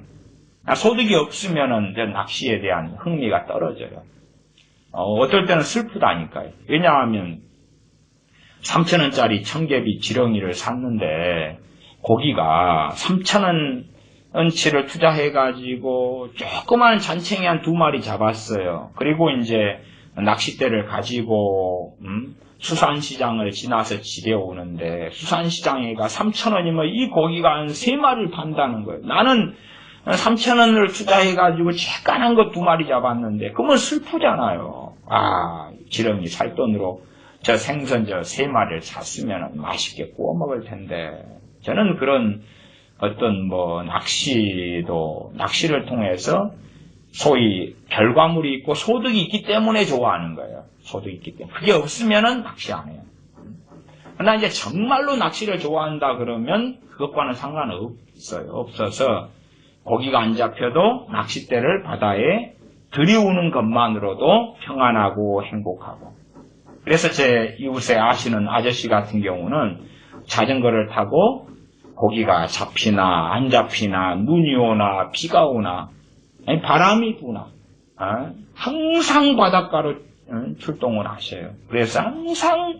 소득이 없으면은 낚시에 대한 흥미가 떨어져요. 어떨 때는 슬프다니까요. 왜냐하면 3,000원짜리 청개비 지렁이를 샀는데 고기가 3,000원어치를 투자해가지고 조그만 잔챙이 한 2마리 잡았어요. 그리고 이제 낚싯대를 가지고 수산시장을 지나서 집에 오는데 수산시장에가 3,000원이면 이 고기가 한 3마리를 판다는 거예요. 나는 3,000원을 투자해가지고 쬐깐한 거 2마리 잡았는데 그러면 슬프잖아요. 지렁이 살 돈으로 저 생선 저 3마리를 샀으면 맛있게 구워 먹을 텐데, 저는 그런 어떤 낚시를 통해서 소위 결과물이 있고 소득이 있기 때문에 좋아하는 거예요. 소득이 있기 때문에. 그게 없으면은 낚시 안 해요. 그러나 이제 정말로 낚시를 좋아한다 그러면 그것과는 상관없어요. 없어서 고기가 안 잡혀도 낚싯대를 바다에 들이우는 것만으로도 평안하고 행복하고. 그래서 제 이웃에 아시는 아저씨 같은 경우는 자전거를 타고 고기가 잡히나 안 잡히나 눈이 오나 비가 오나 아니 바람이 부나 항상 바닷가로 출동을 하셔요. 그래서 항상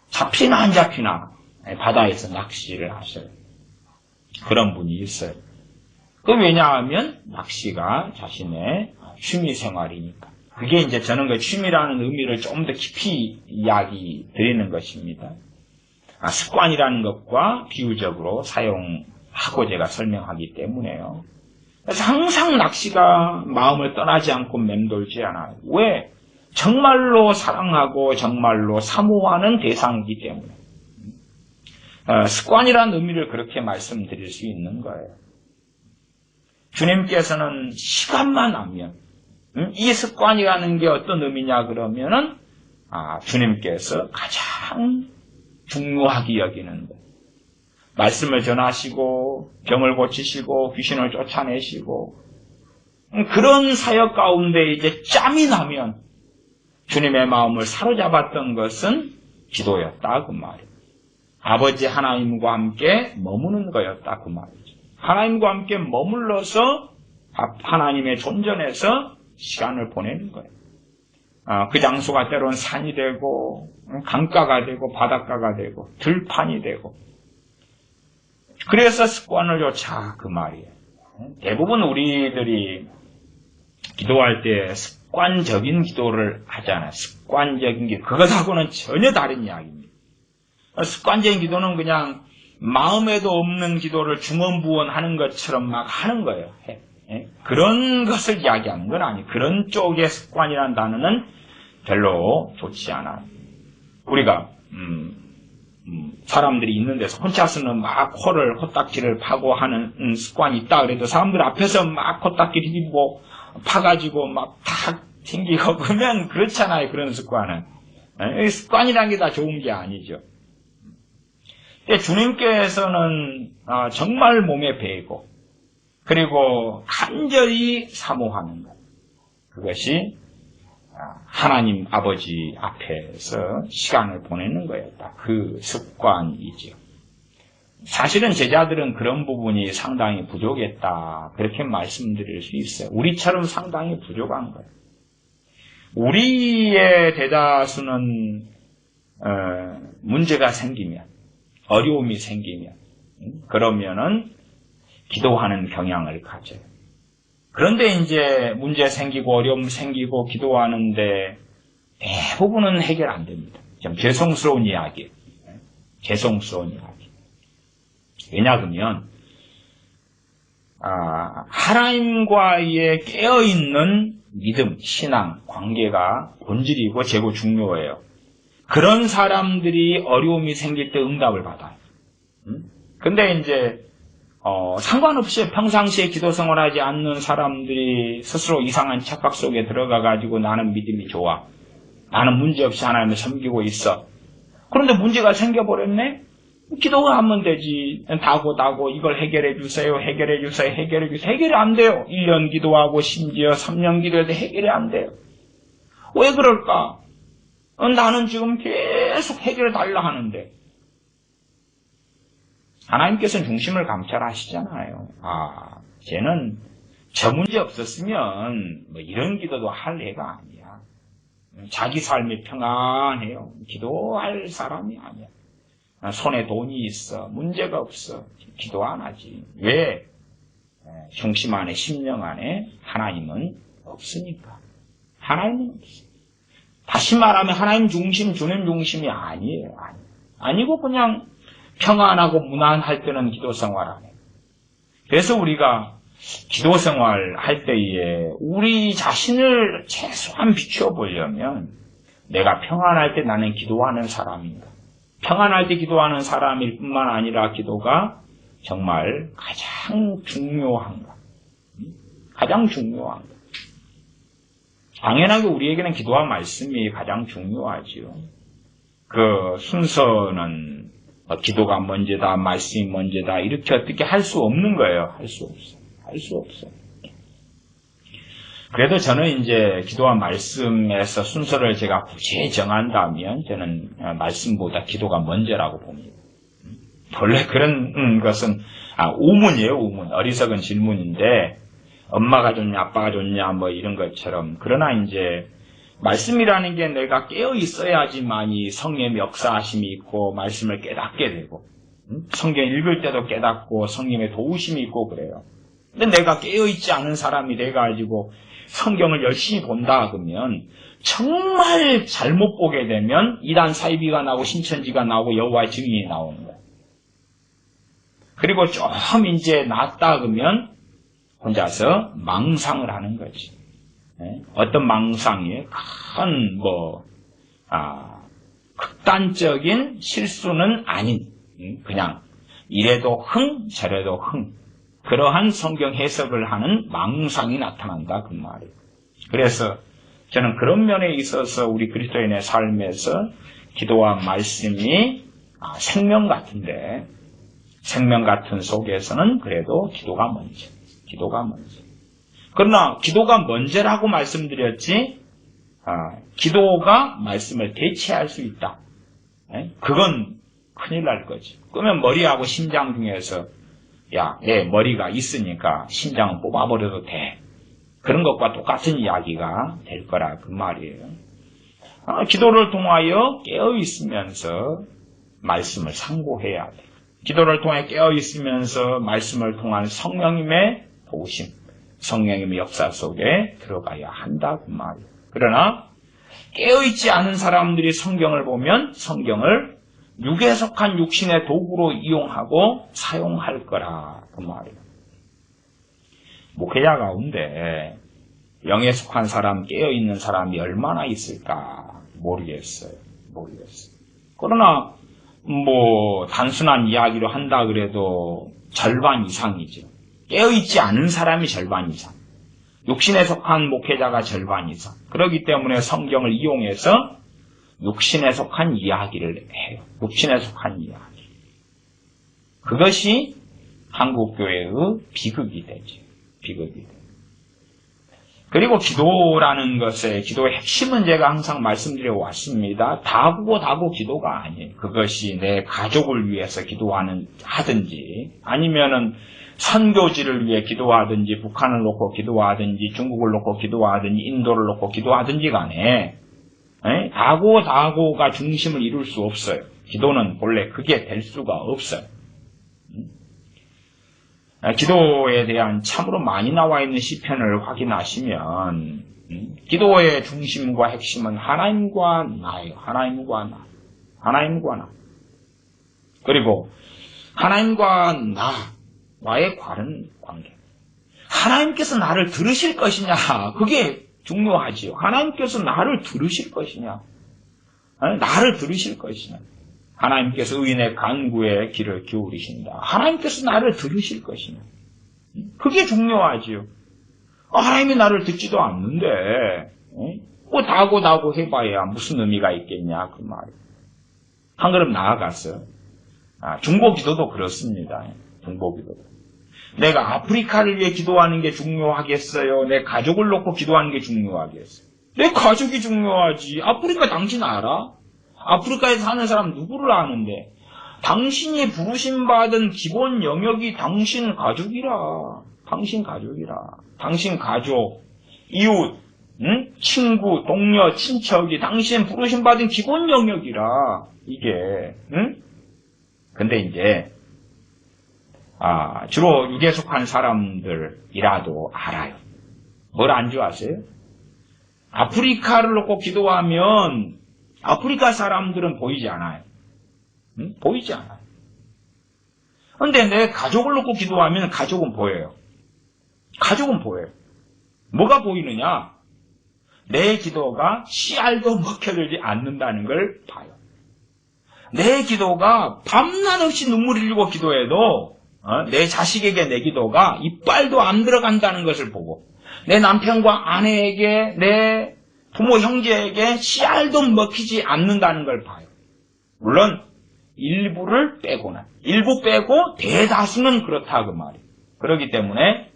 잡히나 안 잡히나 바다에서 낚시를 하셔요. 그런 분이 있어요. 그 왜냐하면 낚시가 자신의 취미 생활이니까. 그게 이제 저는 그 취미라는 의미를 좀 더 깊이 이야기 드리는 것입니다. 습관이라는 것과 비유적으로 사용하고 제가 설명하기 때문에요. 그래서 항상 낚시가 마음을 떠나지 않고 맴돌지 않아요. 왜? 정말로 사랑하고 정말로 사모하는 대상이기 때문에. 습관이라는 의미를 그렇게 말씀드릴 수 있는 거예요. 주님께서는 시간만 나면 이 습관이라는 게 어떤 의미냐 그러면은 주님께서 가장 중요하게 여기는 것. 말씀을 전하시고 병을 고치시고 귀신을 쫓아내시고 그런 사역 가운데 이제 짬이 나면 주님의 마음을 사로잡았던 것은 기도였다 그 말이에요. 아버지 하나님과 함께 머무는 거였다 그 말이죠. 하나님과 함께 머물러서 하나님의 존전에서 시간을 보내는 거예요. 그 장소가 때로는 산이 되고 강가가 되고 바닷가가 되고 들판이 되고 그래서 습관을 쫓아 그 말이에요. 대부분 우리들이 기도할 때 습관적인 기도를 하잖아요. 습관적인 기도. 그것하고는 전혀 다른 이야기입니다. 습관적인 기도는 그냥 마음에도 없는 기도를 중언부언하는 것처럼 막 하는 거예요. 그런 것을 이야기하는 건 아니에요. 그런 쪽의 습관이라는 단어는 별로 좋지 않아요. 우리가 사람들이 있는 데서 혼자서는 막 코딱지를 파고 하는 습관이 있다 그래도 사람들 앞에서 막 코딱지 뒤집고 파가지고 막 탁 튕기고 그러면 그렇잖아요. 그런 습관은. 습관이라는 게 다 좋은 게 아니죠. 주님께서는 정말 몸에 배이고 그리고 간절히 사모하는 것. 그것이 하나님 아버지 앞에서 시간을 보내는 거였다. 그 습관이죠. 사실은 제자들은 그런 부분이 상당히 부족했다. 그렇게 말씀드릴 수 있어요. 우리처럼 상당히 부족한 거예요. 우리의 대다수는 문제가 생기면 어려움이 생기면 그러면은 기도하는 경향을 가져요. 그런데 이제 문제 생기고 어려움 생기고 기도하는데 대부분은 해결 안 됩니다. 좀 죄송스러운 이야기. 죄송스러운 이야기. 왜냐하면 하나님과의 깨어있는 믿음, 신앙, 관계가 본질이고 제고 중요해요. 그런 사람들이 어려움이 생길 때 응답을 받아요. 근데 이제 상관없이 평상시에 기도 생활하지 않는 사람들이 스스로 이상한 착각 속에 들어가가지고 나는 믿음이 좋아. 나는 문제없이 하나님을 섬기고 있어. 그런데 문제가 생겨버렸네? 기도가 하면 되지. 다고 이걸 해결해 주세요. 해결해 주세요. 해결해 주세요. 해결이 안 돼요. 1년 기도하고 심지어 3년 기도해도 해결이 안 돼요. 왜 그럴까? 나는 지금 계속 해결해 달라 하는데. 하나님께서는 중심을 감찰하시잖아요. 쟤는 저 문제 없었으면 이런 기도도 할 애가 아니야. 자기 삶이 평안해요. 기도할 사람이 아니야. 손에 돈이 있어. 문제가 없어. 기도 안 하지. 왜? 중심 안에, 심령 안에 하나님은 없으니까. 하나님은 없어. 다시 말하면 하나님 중심, 주님 중심이 아니에요. 아니고 그냥 평안하고 무난할 때는 기도 생활 안 해요. 그래서 우리가 기도 생활 할 때에 우리 자신을 최소한 비추어 보려면 내가 평안할 때 나는 기도하는 사람인가? 평안할 때 기도하는 사람일 뿐만 아니라 기도가 정말 가장 중요한가? 가장 중요한가? 당연하게 우리에게는 기도와 말씀이 가장 중요하지요. 그 순서는 기도가 먼저다, 말씀이 먼저다, 이렇게 어떻게 할 수 없는 거예요. 할 수 없어요. 할 수 없어요. 그래도 저는 이제 기도와 말씀에서 순서를 제가 굳이 정한다면 저는 말씀보다 기도가 먼저라고 봅니다. 원래 그런 것은 우문이에요, 우문. 어리석은 질문인데 엄마가 좋냐, 아빠가 좋냐, 뭐 이런 것처럼. 그러나 이제 말씀이라는 게 내가 깨어 있어야지만이 성령의 역사하심이 있고 말씀을 깨닫게 되고 성경 읽을 때도 깨닫고 성령의 도우심이 있고 그래요. 근데 내가 깨어 있지 않은 사람이 돼가지고 성경을 열심히 본다 그러면 정말 잘못 보게 되면 이단 사이비가 나오고 신천지가 나오고 여호와의 증인이 나오는 거예요. 그리고 좀 이제 낫다 그러면 혼자서 망상을 하는 거지. 어떤 망상이 큰 극단적인 실수는 아닌 그냥 이래도 흥 저래도 흥 그러한 성경 해석을 하는 망상이 나타난다 그 말이에요. 그래서 저는 그런 면에 있어서 우리 그리스도인의 삶에서 기도와 말씀이 생명 같은데 생명 같은 속에서는 그래도 기도가 먼저. 그러나 기도가 먼저라고 말씀드렸지 기도가 말씀을 대체할 수 있다. 그건 큰일 날 거지. 그러면 머리하고 심장 중에서 내 머리가 있으니까 심장은 뽑아버려도 돼. 그런 것과 똑같은 이야기가 될 거라 그 말이에요. 기도를 통하여 깨어있으면서 말씀을 상고해야 돼. 기도를 통해 깨어있으면서 말씀을 통한 성령님의 도우심, 성령님의 역사 속에 들어가야 한다 그 말이에요. 그러나 깨어있지 않은 사람들이 성경을 보면 성경을 육에 속한 육신의 도구로 이용하고 사용할 거라 그 말이에요. 목회자 가운데 영에 속한 사람, 깨어있는 사람이 얼마나 있을까 모르겠어요. 그러나 단순한 이야기로 한다 그래도 절반 이상이죠. 깨어있지 않은 사람이 절반 이상. 육신에 속한 목회자가 절반 이상. 그렇기 때문에 성경을 이용해서 육신에 속한 이야기를 해요. 육신에 속한 이야기. 그것이 한국교회의 비극이 되죠. 비극이 돼요. 그리고 기도라는 것의 기도의 핵심은 제가 항상 말씀드려 왔습니다. 다구고 기도가 아니에요. 그것이 내 가족을 위해서 하든지 아니면은 선교지를 위해 기도하든지 북한을 놓고 기도하든지 중국을 놓고 기도하든지 인도를 놓고 기도하든지 간에 다고가 중심을 이룰 수 없어요. 기도는 본래 그게 될 수가 없어요. 기도에 대한 참으로 많이 나와 있는 시편을 확인하시면 기도의 중심과 핵심은 하나님과 나예요. 하나님과 나. 그리고 하나님과 나와의 관계. 하나님께서 나를 들으실 것이냐, 그게 중요하지요. 하나님께서 나를 들으실 것이냐, 나를 들으실 것이냐. 하나님께서 의인의 간구에 귀를 기울이신다. 하나님께서 나를 들으실 것이냐. 그게 중요하지요. 하나님이 나를 듣지도 않는데 다고 해봐야 무슨 의미가 있겠냐 그 말이에요. 한 걸음 나아가서 중보기도도 그렇습니다. 중보기도도. 내가 아프리카를 위해 기도하는 게 중요하겠어요? 내 가족을 놓고 기도하는 게 중요하겠어요? 내 가족이 중요하지. 아프리카 당신 알아? 아프리카에 사는 사람 누구를 아는데 당신이 부르심받은 기본 영역이 당신 가족이라. 당신 가족, 이웃, 친구, 동료, 친척이 당신 부르심받은 기본 영역이라. 이게 근데 이제 주로 육에 속한 사람들이라도 알아요. 뭘 안 줄 아세요? 아프리카를 놓고 기도하면 아프리카 사람들은 보이지 않아요. 보이지 않아요. 그런데 내 가족을 놓고 기도하면 가족은 보여요. 뭐가 보이느냐? 내 기도가 씨알도 먹혀들지 않는다는 걸 봐요. 내 기도가 밤낮 없이 눈물 흘리고 기도해도 내 자식에게 내 기도가 이빨도 안 들어간다는 것을 보고 내 남편과 아내에게 내 부모 형제에게 씨알도 먹히지 않는다는 걸 봐요. 물론 일부를 빼고는 일부 빼고 대다수는 그렇다 그 말이에요. 그렇기 때문에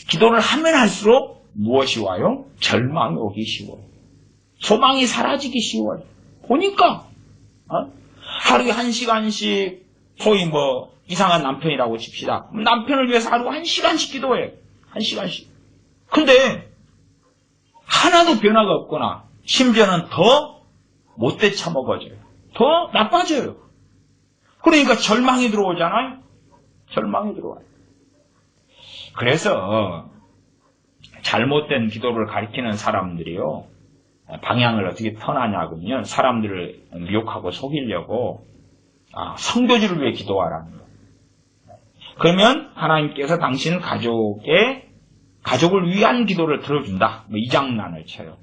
기도를 하면 할수록 무엇이 와요? 절망이 오기 쉬워요. 소망이 사라지기 쉬워요. 보니까 하루에 1시간씩 소위 이상한 남편이라고 칩시다. 남편을 위해서 하루 1시간씩 기도해요. 1시간씩. 근데 하나도 변화가 없거나 심지어는 더 못돼 처먹어져요. 더 나빠져요. 그러니까 절망이 들어오잖아요. 절망이 들어와요. 그래서 잘못된 기도를 가리키는 사람들이요. 방향을 어떻게 터나냐면요. 사람들을 미혹하고 속이려고 성교지를 위해 기도하라는 거예요. 그러면 하나님께서 당신 가족을 위한 기도를 들어준다. 이 장난을 쳐요.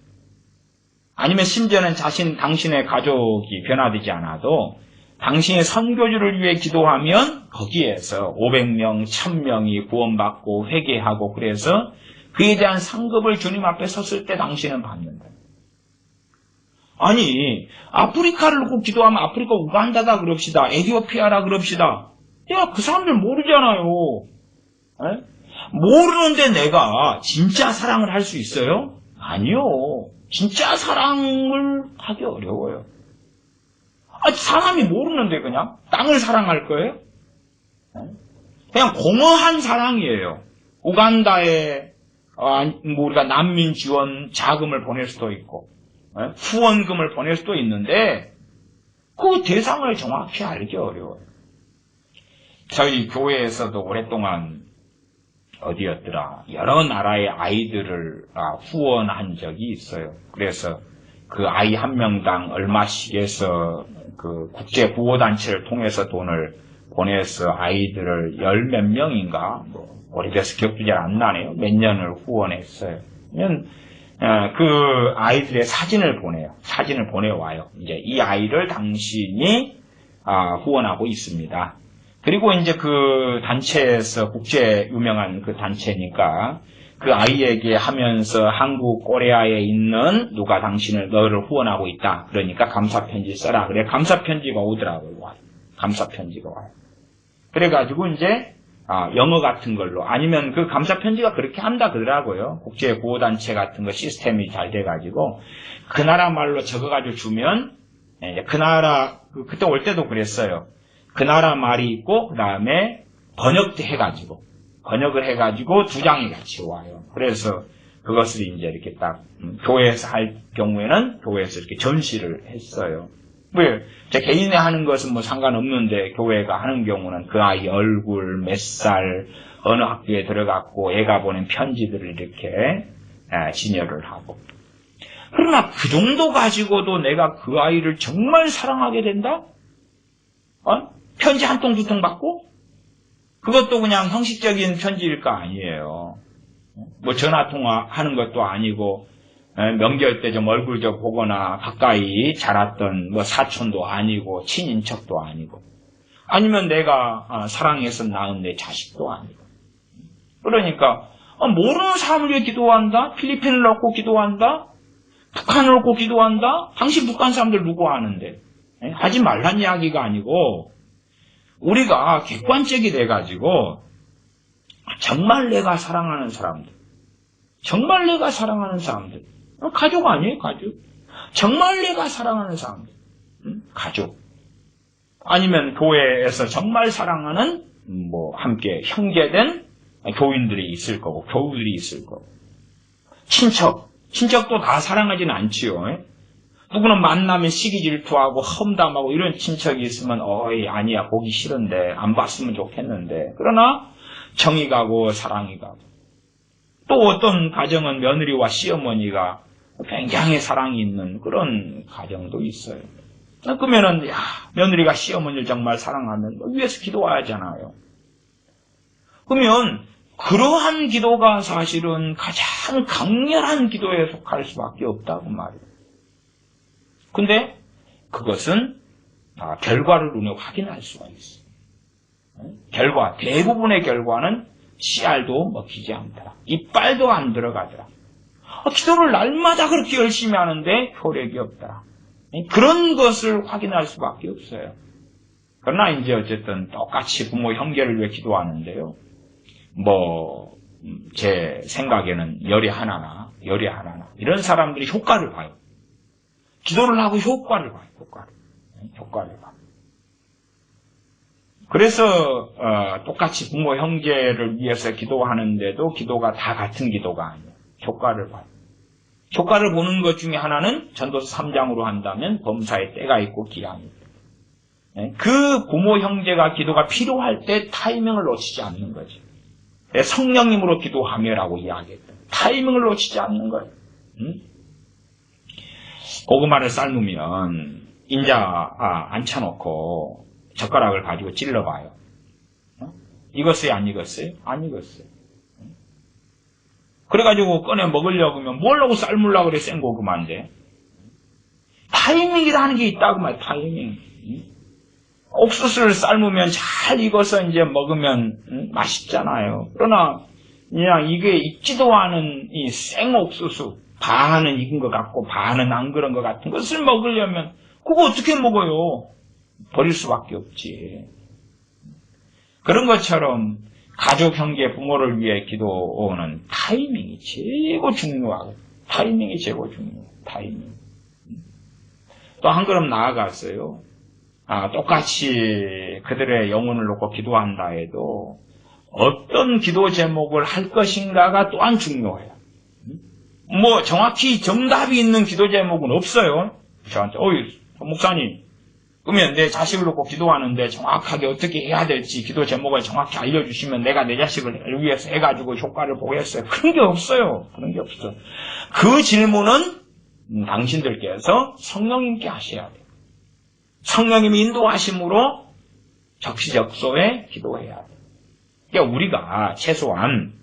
아니면 심지어는 당신의 가족이 변화되지 않아도 당신의 선교주를 위해 기도하면 거기에서 500명, 1000명이 구원받고 회개하고 그래서 그에 대한 상급을 주님 앞에 섰을 때 당신은 받는다. 아니, 아프리카를 놓고 기도하면 아프리카 우간다다 그럽시다. 에티오피아라 그럽시다. 그 사람들 모르잖아요. 모르는데 내가 진짜 사랑을 할 수 있어요? 아니요. 진짜 사랑을 하기 어려워요. 사람이 모르는데 그냥 땅을 사랑할 거예요? 그냥 공허한 사랑이에요. 우간다에 우리가 난민 지원 자금을 보낼 수도 있고 후원금을 보낼 수도 있는데 그 대상을 정확히 알기 어려워요. 저희 교회에서도 오랫동안 어디였더라 여러 나라의 아이들을 후원한 적이 있어요. 그래서 그 아이 한 명당 얼마씩 해서 그 국제 구호단체를 통해서 돈을 보내서 아이들을 10몇 명인가 오래돼서 기억도 잘 안 나네요. 몇 년을 후원했어요. 그 아이들의 사진을 보내요. 사진을 보내와요. 이제 이 아이를 당신이 후원하고 있습니다. 그리고 이제 그 단체에서 국제 유명한 그 단체니까 그 아이에게 하면서 한국, 코리아에 있는 누가 너를 후원하고 있다. 그러니까 감사편지 써라. 그래 감사편지가 오더라고요. 감사편지가 와요. 그래가지고 이제 영어 같은 걸로 아니면 그 감사편지가 그렇게 한다 그러더라고요. 국제 구호단체 같은 거 시스템이 잘 돼가지고 그 나라 말로 적어가지고 주면 그 나라 그때 올 때도 그랬어요. 그 나라 말이 있고 그 다음에 번역을 해가지고 2장이 같이 와요. 그래서 그것을 이제 이렇게 딱 교회에서 할 경우에는 교회에서 이렇게 전시를 했어요. 왜? 제 개인이 하는 것은 상관없는데 교회가 하는 경우는 그 아이 얼굴, 몇 살, 어느 학교에 들어갔고 애가 보낸 편지들을 이렇게 진열을 하고. 그러나 그 정도 가지고도 내가 그 아이를 정말 사랑하게 된다? 편지 한 통, 2통 받고? 그것도 그냥 형식적인 편지일 거 아니에요. 전화통화 하는 것도 아니고, 명절 때 좀 얼굴 좀 보거나 가까이 자랐던 사촌도 아니고, 친인척도 아니고, 아니면 내가 사랑해서 낳은 내 자식도 아니고. 그러니까, 모르는 사람을 위해 기도한다? 필리핀을 놓고 기도한다? 북한을 놓고 기도한다? 당신 북한 사람들 누구 아는데? 하지 말란 이야기가 아니고, 우리가 객관적이 돼가지고 정말 내가 사랑하는 사람들, 가족 아니에요? 가족. 정말 내가 사랑하는 사람들, 가족. 아니면 교회에서 정말 사랑하는 함께 형제된 교인들이 있을 거고 교우들이 있을 거고 친척도 다 사랑하지는 않지요. 누구는 만나면 시기 질투하고 험담하고 이런 친척이 있으면 아니야 보기 싫은데 안 봤으면 좋겠는데 그러나 정이 가고 사랑이 가고 또 어떤 가정은 며느리와 시어머니가 굉장히 사랑이 있는 그런 가정도 있어요. 그러면은 며느리가 시어머니를 정말 사랑하면 위에서 기도하잖아요. 그러면 그러한 기도가 사실은 가장 강렬한 기도에 속할 수밖에 없다고 말이에요. 근데 그것은 결과를 눈에 확인할 수가 있어요. 대부분의 결과는 씨알도 먹히지 않더라. 이빨도 안 들어가더라. 기도를 날마다 그렇게 열심히 하는데 효력이 없더라. 그런 것을 확인할 수밖에 없어요. 그러나 이제 어쨌든 똑같이 부모 형제를 위해 기도하는데요. 제 생각에는 열이 하나나 이런 사람들이 효과를 봐요. 기도를 하고 효과를 봐요. 효과를 봐요. 그래서 똑같이 부모 형제를 위해서 기도하는데도 기도가 다 같은 기도가 아니에요. 효과를 봐요. 효과를 보는 것 중에 하나는 전도서 3장으로 한다면 범사에 때가 있고 기한이 있다. 그 부모 형제가 기도가 필요할 때 타이밍을 놓치지 않는 거죠. 성령님으로 기도하며라고 이야기했다. 타이밍을 놓치지 않는 거예요. 고구마를 삶으면 인자 앉혀놓고 젓가락을 가지고 찔러봐요. 익었어요? 안 익었어요? 안 익었어요. 그래가지고 꺼내 먹으려고 하면 뭘라고 삶으려고 그래, 센 고구마인데. 타이밍이라는 게 있다고 말이야, 타이밍. 옥수수를 삶으면 잘 익어서 이제 먹으면 맛있잖아요. 그러나 그냥 이게 익지도 않은 이 생옥수수, 반은 익은 것 같고 반은 안 그런 것 같은 것을 먹으려면 그거 어떻게 먹어요? 버릴 수밖에 없지. 그런 것처럼 가족, 형제, 부모를 위해 기도는 타이밍이 최고 중요하고, 타이밍이 최고 중요해요. 타이밍. 또 한 걸음 나아갔어요. 똑같이 그들의 영혼을 놓고 기도한다 해도 어떤 기도 제목을 할 것인가가 또한 중요해요. 정확히 정답이 있는 기도 제목은 없어요. 저한테, 목사님, 그러면 내 자식을 놓고 기도하는데 정확하게 어떻게 해야 될지 기도 제목을 정확히 알려주시면 내가 내 자식을 위해서 해가지고 효과를 보겠어요. 그런 게 없어요. 그 질문은 당신들께서 성령님께 하셔야 돼요. 성령님이 인도하심으로 적시적소에 기도해야 돼요. 그러니까 우리가 최소한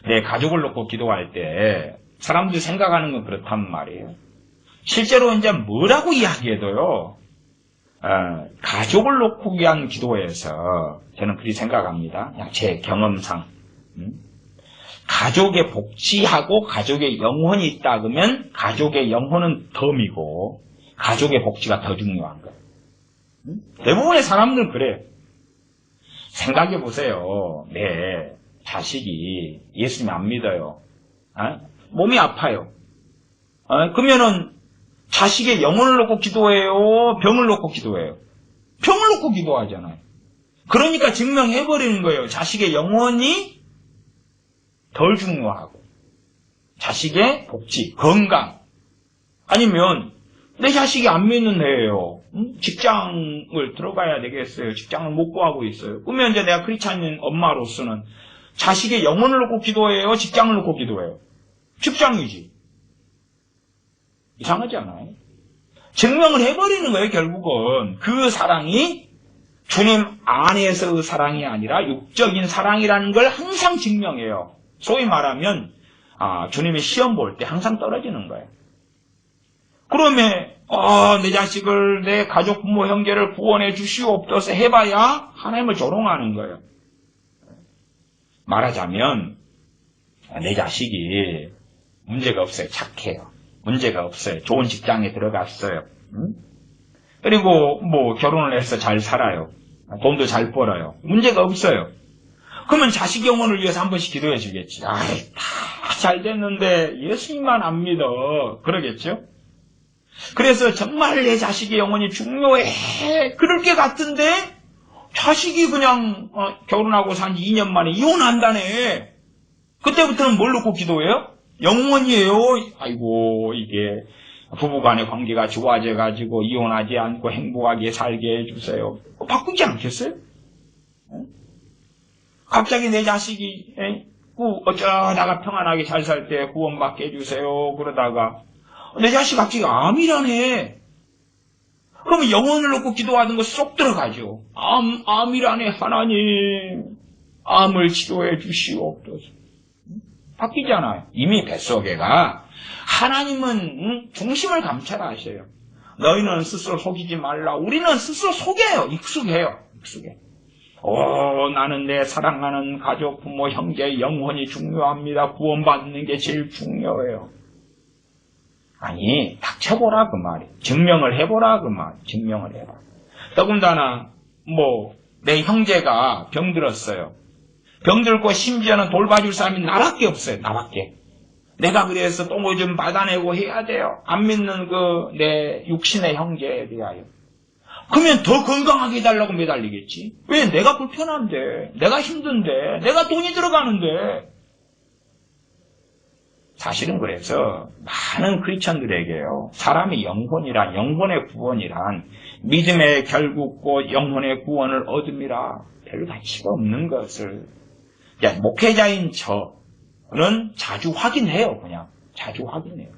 내 가족을 놓고 기도할 때 사람들이 생각하는 건 그렇단 말이에요. 실제로 이제 뭐라고 이야기해도요. 가족을 놓고 위한 기도에서 저는 그렇게 생각합니다. 제 경험상 가족의 복지하고 가족의 영혼이 있다 그러면 가족의 영혼은 덤이고 가족의 복지가 더 중요한 거예요. 대부분의 사람들은 그래요. 생각해 보세요. 내 자식이 예수님 안 믿어요. 몸이 아파요. 그러면은 자식의 영혼을 놓고 기도해요? 병을 놓고 기도해요? 병을 놓고 기도하잖아요. 그러니까 증명해버리는 거예요. 자식의 영혼이 덜 중요하고 자식의 복지, 건강. 아니면 내 자식이 안 믿는 애예요. 직장을 들어가야 되겠어요. 직장을 못 구하고 있어요. 그러면 이제 내가 크리스찬인 엄마로서는 자식의 영혼을 놓고 기도해요? 직장을 놓고 기도해요? 직장이지. 이상하지 않아요? 증명을 해버리는 거예요, 결국은. 그 사랑이 주님 안에서의 사랑이 아니라 육적인 사랑이라는 걸 항상 증명해요. 소위 말하면, 주님이 시험 볼 때 항상 떨어지는 거예요. 그러면, 내 자식을, 내 가족, 부모, 형제를 구원해 주시옵소서 해봐야 하나님을 조롱하는 거예요. 말하자면, 내 자식이 문제가 없어요. 착해요. 문제가 없어요. 좋은 직장에 들어갔어요. 그리고 결혼을 해서 잘 살아요. 돈도 잘 벌어요. 문제가 없어요. 그러면 자식 영혼을 위해서 한 번씩 기도해 주겠지. 다 잘 됐는데 예수님만 안 믿어. 그러겠죠? 그래서 정말 내 자식의 영혼이 중요해. 그럴 게 같은데 자식이 그냥 결혼하고 산 지 2년 만에 이혼한다네. 그때부터는 뭘 놓고 기도해요? 영원이에요. 아이고, 이게 부부간의 관계가 좋아져가지고 이혼하지 않고 행복하게 살게 해주세요. 바꾸지 않겠어요? 갑자기 내 자식이 어쩌다가 평안하게 잘 살 때 구원받게 해주세요. 그러다가 내 자식 갑자기 암이라네. 그러면 영혼을 놓고 기도하던 거 쏙 들어가죠. 암이라네. 하나님, 암을 치료해 주시옵소서. 바뀌잖아요. 이미 뱃속에가 하나님은 중심을 감찰하셔요. 너희는 스스로 속이지 말라. 우리는 스스로 속여요. 익숙해요. 나는 내 사랑하는 가족, 부모, 형제, 영혼이 중요합니다. 구원받는 게 제일 중요해요. 아니, 닥쳐보라 그 말이에요. 증명을 해보라 그 말이에요. 증명을 해봐. 더군다나 내 형제가 병들었어요. 병들고 심지어는 돌봐줄 사람이 나밖에 없어요. 나밖에. 내가 그래서 또 뭐 좀 받아내고 해야 돼요. 안 믿는 내 육신의 형제에 대하여. 그러면 더 건강하게 해달라고 매달리겠지. 왜? 내가 불편한데, 내가 힘든데, 내가 돈이 들어가는데. 사실은 그래서 많은 크리스천들에게요, 사람의 영혼의 구원이란 믿음의 결국고 영혼의 구원을 얻음이라 별 가치가 없는 것을 목회자인 저는 자주 확인해요. 그냥 자주 확인해요.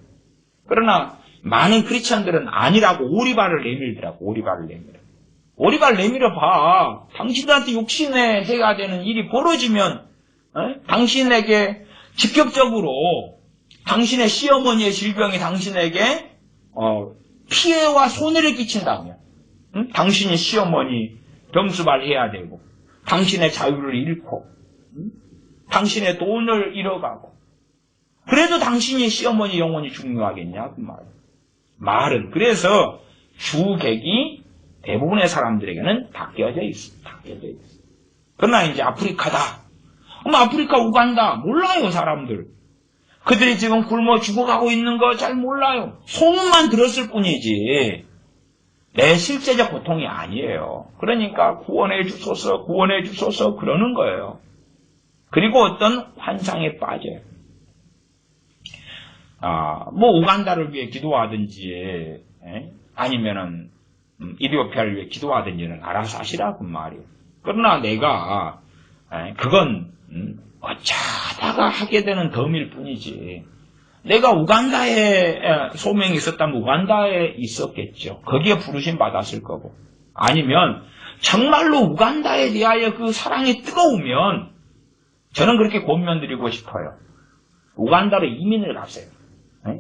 그러나 많은 크리스천들은 아니라고 오리발을 내밀더라고. 오리발 내밀어 봐. 당신들한테 육신에 해야 되는 일이 벌어지면 당신에게 직접적으로 당신의 시어머니의 질병이 당신에게 피해와 손해를 끼친다면, 당신이 시어머니 병수발해야 되고, 당신의 자유를 잃고, 당신의 돈을 잃어가고, 그래도 당신이 시어머니 영혼이 중요하겠냐 그 말은. 그래서 주객이 대부분의 사람들에게는 바뀌어져 있습니다. 그러나 이제 아프리카다. 아프리카 우간다. 몰라요 사람들. 그들이 지금 굶어 죽어가고 있는 거 잘 몰라요. 소문만 들었을 뿐이지 내 실제적 고통이 아니에요. 그러니까 구원해 주소서 그러는 거예요. 그리고 어떤 환상에 빠져요. 우간다를 위해 기도하든지 아니면은 이디오피아를 위해 기도하든지는 알아서 하시라 그 말이에요. 그러나 내가 그건 어쩌다가 하게 되는 덤일 뿐이지. 내가 우간다에 소명이 있었다면 우간다에 있었겠죠. 거기에 부르심 받았을 거고. 아니면 정말로 우간다에 대하여 그 사랑이 뜨거우면 저는 그렇게 권면드리고 싶어요. 우간다로 이민을 가세요.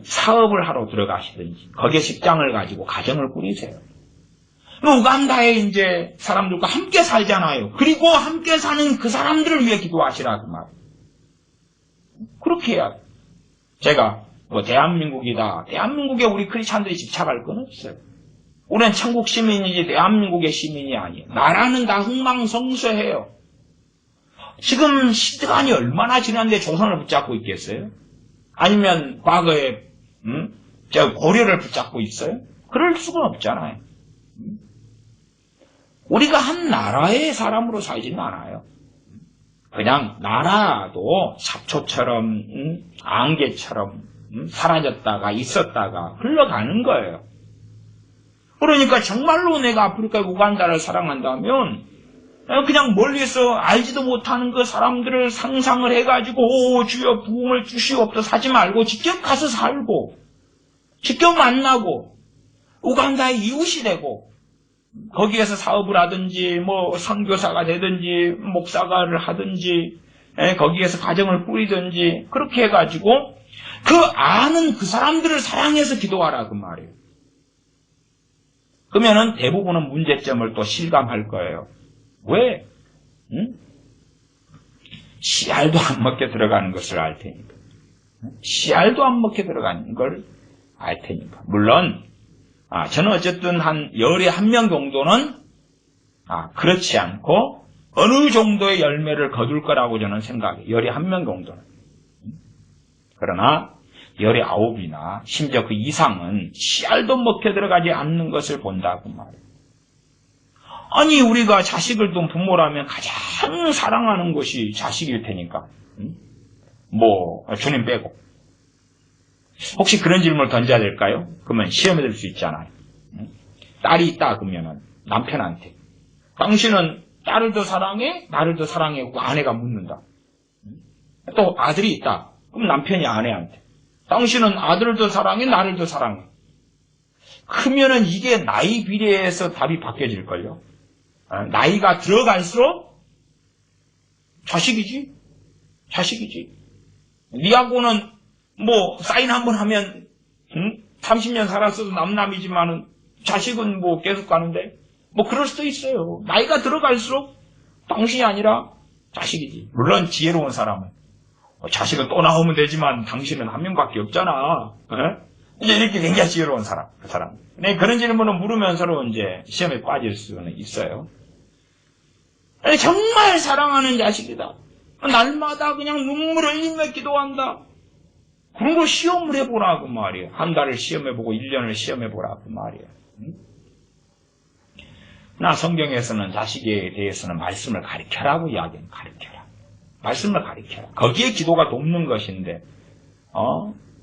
사업을 하러 들어가시든지 거기에 직장을 가지고 가정을 꾸리세요. 우간다에 이제 사람들과 함께 살잖아요. 그리고 함께 사는 그 사람들을 위해 기도하시라 그 말. 그렇게 해야 돼요. 제가 대한민국이다. 대한민국에 우리 크리스찬들이 집착할 건 없어요. 우리는 천국 시민이지 대한민국의 시민이 아니에요. 나라는 다 흥망성쇠해요. 지금 시간이 얼마나 지났는데 조선을 붙잡고 있겠어요? 아니면 과거에 고려를 붙잡고 있어요? 그럴 수가 없잖아요. 우리가 한 나라의 사람으로 살지는 않아요. 그냥 나라도 잡초처럼 안개처럼 사라졌다가 있었다가 흘러가는 거예요. 그러니까 정말로 내가 아프리카 우간다를 사랑한다면 그냥 멀리서 알지도 못하는 그 사람들을 상상을 해가지고 주여 부흥을 주시옵소서 하지 말고 직접 가서 살고 직접 만나고 우간다의 이웃이 되고 거기에서 사업을 하든지 선교사가 되든지 목사가를 하든지 거기에서 가정을 꾸리든지 그렇게 해가지고 그 아는 그 사람들을 사랑해서 기도하라 그 말이에요. 그러면은 대부분은 문제점을 또 실감할 거예요. 왜? 씨알도 안 먹게 들어가는 것을 알 테니까. 씨알도 안 먹게 들어가는 걸 알 테니까. 물론 저는 어쨌든 한 열에 한 명 정도는 그렇지 않고 어느 정도의 열매를 거둘 거라고 저는 생각해요. 열에 한 명 정도는. 그러나 열에 9이나 심지어 그 이상은 씨알도 먹혀 들어가지 않는 것을 본다고 말이에요. 아니 우리가 자식을 둔 부모라면 가장 사랑하는 것이 자식일 테니까. 주님 빼고. 혹시 그런 질문을 던져야 될까요? 그러면 시험에 들 수 있잖아요. 딸이 있다 그러면은 남편한테 당신은 딸을 더 사랑해? 나를 더 사랑해? 하고 아내가 묻는다. 또 아들이 있다. 그럼 남편이 아내한테 당신은 아들을 더 사랑해? 나를 더 사랑해? 그러면은 이게 나이 비례해서 답이 바뀌어질걸요. 나이가 들어갈수록 자식이지. 니하고는 뭐 사인 한번 하면 30년 살았어도 남남이지만은 자식은 뭐 계속 가는데 뭐 그럴 수도 있어요. 나이가 들어갈수록 당신이 아니라 자식이지. 물론 지혜로운 사람은 자식은 또 나오면 되지만 당신은 한 명밖에 없잖아. 이제 이렇게 굉장히 지혜로운 사람, 그 사람. 네, 그런 질문을 물으면 서로 이제 시험에 빠질 수는 있어요. 아니, 정말 사랑하는 자식이다. 날마다 그냥 눈물을 흘리며 기도한다. 그런 걸 시험을 해보라 그 말이에요. 한 달을 시험해보고 1년을 시험해보라 그 말이에요. 나 성경에서는 자식에 대해서는 말씀을 가르쳐라고 이야기해요. 가르쳐라. 말씀을 가르쳐라. 거기에 기도가 돕는 것인데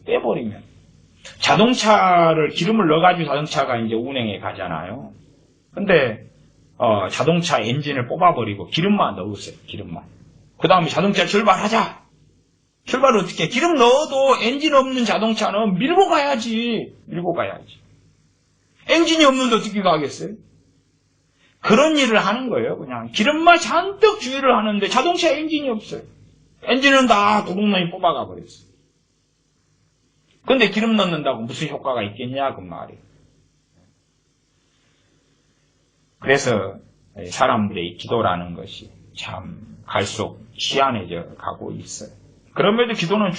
빼버리면 자동차를 기름을 넣어가지고 자동차가 이제 운행에 가잖아요. 근데 자동차 엔진을 뽑아버리고 기름만 넣으세요. 기름만. 그 다음에 자동차 출발하자. 출발을 어떻게 해? 기름 넣어도 엔진 없는 자동차는 밀고 가야지. 엔진이 없는데 어떻게 가겠어요? 그런 일을 하는 거예요. 그냥 기름만 잔뜩 주의를 하는데 자동차 엔진이 없어요. 엔진은 다 도둑놈이 뽑아가 버렸어요. 근데 기름 넣는다고 무슨 효과가 있겠냐 그 말이에요. 그래서 사람들의 기도라는 것이 참 갈수록 희한해져 가고 있어요. 그럼에도 기도는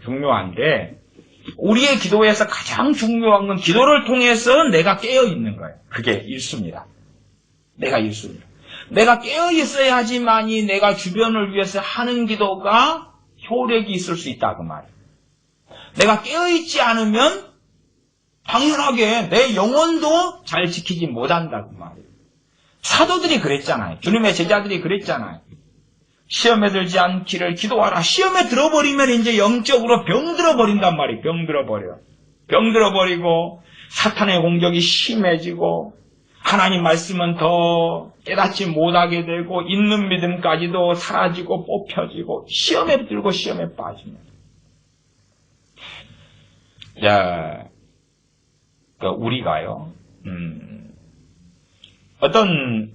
중요한데 우리의 기도에서 가장 중요한 건 기도를 통해서 내가 깨어있는 거예요. 그게 일수입니다. 내가 깨어있어야지만이 내가 주변을 위해서 하는 기도가 효력이 있을 수 있다 그 말이에요. 내가 깨어있지 않으면 당연하게 내 영혼도 잘 지키지 못한다 그 말이에요. 사도들이 그랬잖아요. 주님의 제자들이 그랬잖아요. 시험에 들지 않기를 기도하라. 시험에 들어버리면 이제 영적으로 병들어 버린단 말이에요. 병들어 버리고 사탄의 공격이 심해지고 하나님 말씀은 더 깨닫지 못하게 되고 있는 믿음까지도 사라지고 뽑혀지고 시험에 들고 시험에 빠지면 우리가요 어떤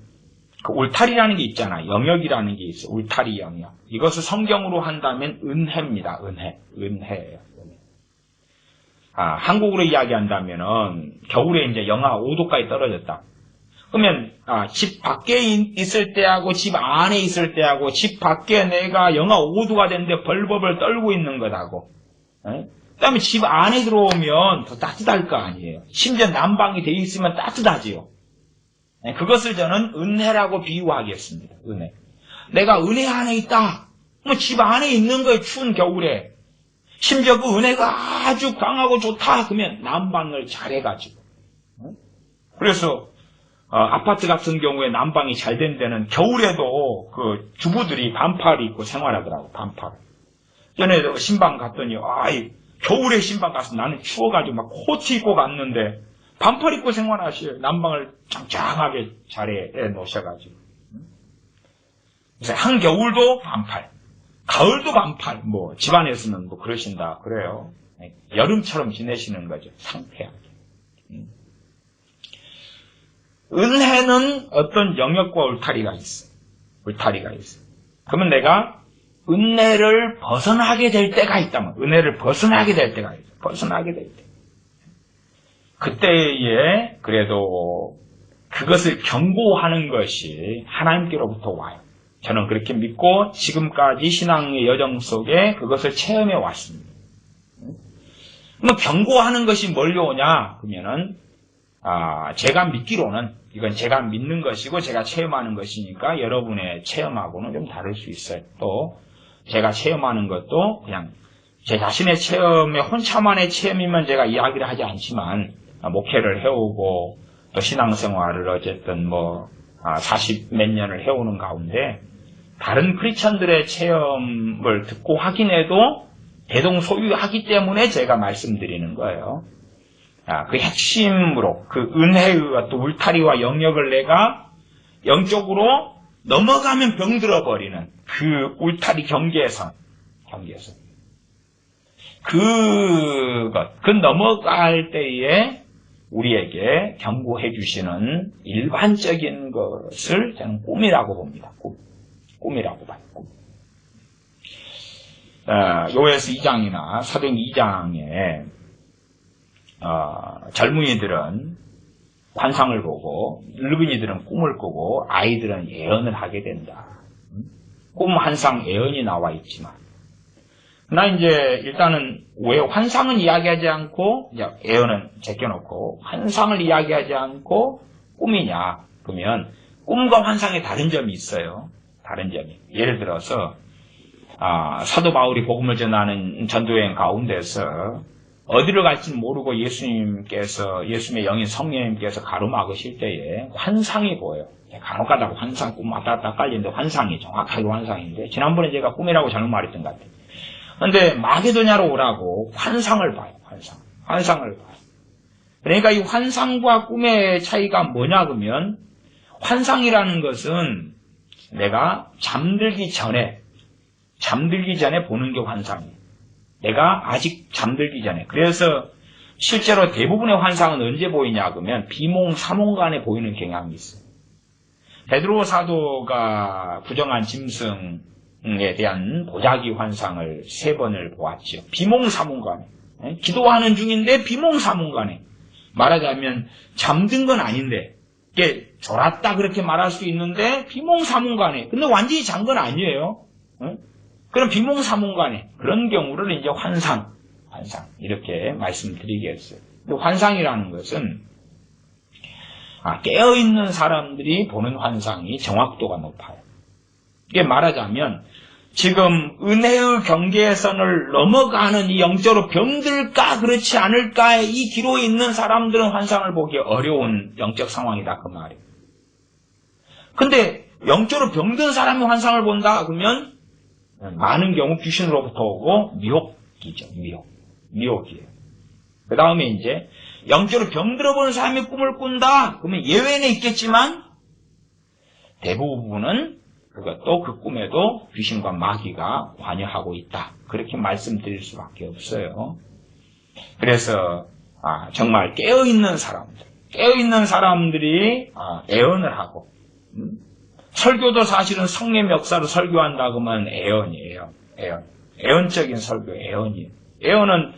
그 울타리라는 게 있잖아. 영역이라는 게 있어. 울타리 영역. 이것을 성경으로 한다면 은혜입니다. 은혜예요. 한국으로 이야기한다면은 겨울에 이제 영하 5도까지 떨어졌다. 그러면 집 밖에 있을 때하고 집 안에 있을 때하고 집 밖에 내가 영하 5도가 됐는데 벌벌 떨고 있는 것하고 그다음에 집 안에 들어오면 더 따뜻할 거 아니에요. 심지어 난방이 돼 있으면 따뜻하지요. 그것을 저는 은혜라고 비유하겠습니다. 은혜. 내가 은혜 안에 있다. 뭐 집 안에 있는 거에 추운 겨울에. 심지어 그 은혜가 아주 강하고 좋다. 그러면 난방을 잘해가지고. 그래서 아파트 같은 경우에 난방이 잘 된 데는 겨울에도 그 주부들이 반팔 입고 생활하더라고. 반팔. 전에 신방 갔더니 겨울에 신방 가서 나는 추워가지고 막 코트 입고 갔는데 반팔 입고 생활하셔요. 난방을 짱짱하게 잘해 놓으셔가지고. 그래서 한겨울도 반팔, 가을도 반팔, 집안에서는 그러신다. 그래요. 여름처럼 지내시는 거죠. 상쾌하게. 은혜는 어떤 영역과 울타리가 있어. 그러면 내가 은혜를 벗어나게 될 때가 있다면, 은혜를 벗어나게 될 때가 있어. 벗어나게 될 때. 그때에 그래도 그것을 경고하는 것이 하나님께로부터 와요. 저는 그렇게 믿고 지금까지 신앙의 여정 속에 그것을 체험해 왔습니다. 그럼 경고하는 것이 뭘로 오냐? 그러면은 제가 믿기로는 이건 제가 믿는 것이고 제가 체험하는 것이니까 여러분의 체험하고는 좀 다를 수 있어요. 또 제가 체험하는 것도 그냥 제 자신의 체험에 혼자만의 체험이면 제가 이야기를 하지 않지만 목회를 해오고 또 신앙생활을 어쨌든 40 몇 년을 해오는 가운데 다른 크리스천들의 체험을 듣고 확인해도 대동소유하기 때문에 제가 말씀드리는 거예요. 그 핵심으로 그 은혜의 또 울타리와 영역을 내가 영적으로 넘어가면 병들어 버리는 그 울타리 경계선. 그 넘어갈 때에 우리에게 경고해 주시는 일반적인 것을 저는 꿈이라고 봅니다. 꿈이라고 봐요. 꿈. 요에스 2장이나 사도행 2장에 젊은이들은 환상을 보고 늙은이들은 꿈을 꾸고 아이들은 예언을 하게 된다. 꿈, 환상, 예언이 나와 있지만 그러나 이제 일단은 왜 환상은 이야기하지 않고 이제 예언은 제껴놓고 환상을 이야기하지 않고 꿈이냐 그러면 꿈과 환상에 다른 점이 있어요. 다른 점이. 예를 들어서 사도 바울이 복음을 전하는 전도여행 가운데서 어디를 갈지는 모르고 예수님의 영인 성령님께서 가로막으실 때에 환상이 보여요. 간혹가다가 환상, 꿈 왔다 갔다 헷갈리는데 환상이 정확하게 환상인데 지난번에 제가 꿈이라고 잘못 말했던 것 같아요. 그런데 마게도냐로 오라고 환상을 봐요. 환상을 봐요. 그러니까 이 환상과 꿈의 차이가 뭐냐 그러면 환상이라는 것은 내가 잠들기 전에 보는 게 환상이에요. 내가 아직 잠들기 전에. 그래서 실제로 대부분의 환상은 언제 보이냐 그러면 비몽사몽간에 보이는 경향이 있어요. 베드로 사도가 부정한 짐승에 대한 보자기 환상을 3번을 보았죠. 비몽사몽간에. 기도하는 중인데 비몽사몽간에. 말하자면 잠든 건 아닌데 이게 졸았다 그렇게 말할 수 있는데 비몽사몽간에. 근데 완전히 잔 건 아니에요. 그럼 비몽사몽간에 그런 경우를 이제 환상 이렇게 말씀드리겠어요. 환상이라는 것은 깨어있는 사람들이 보는 환상이 정확도가 높아요. 이게 말하자면 지금 은혜의 경계선을 넘어가는 이 영적으로 병들까 그렇지 않을까의 이 기로에 있는 사람들은 환상을 보기 어려운 영적 상황이다 그 말이에요. 근데 영적으로 병든 사람이 환상을 본다 그러면 많은 경우 귀신으로부터 오고 미혹이죠. 미혹이에요. 그 다음에 이제 영적으로 병들어보는 사람이 꿈을 꾼다 그러면 예외는 있겠지만 대부분은 그것도 그 꿈에도 귀신과 마귀가 관여하고 있다. 그렇게 말씀드릴 수밖에 없어요. 그래서 정말 깨어있는 사람들이 예언을 하고 설교도 사실은 성령 역사로 설교한다 그러면 예언이에요. 예언적인 설교, 예언이에요. 예언은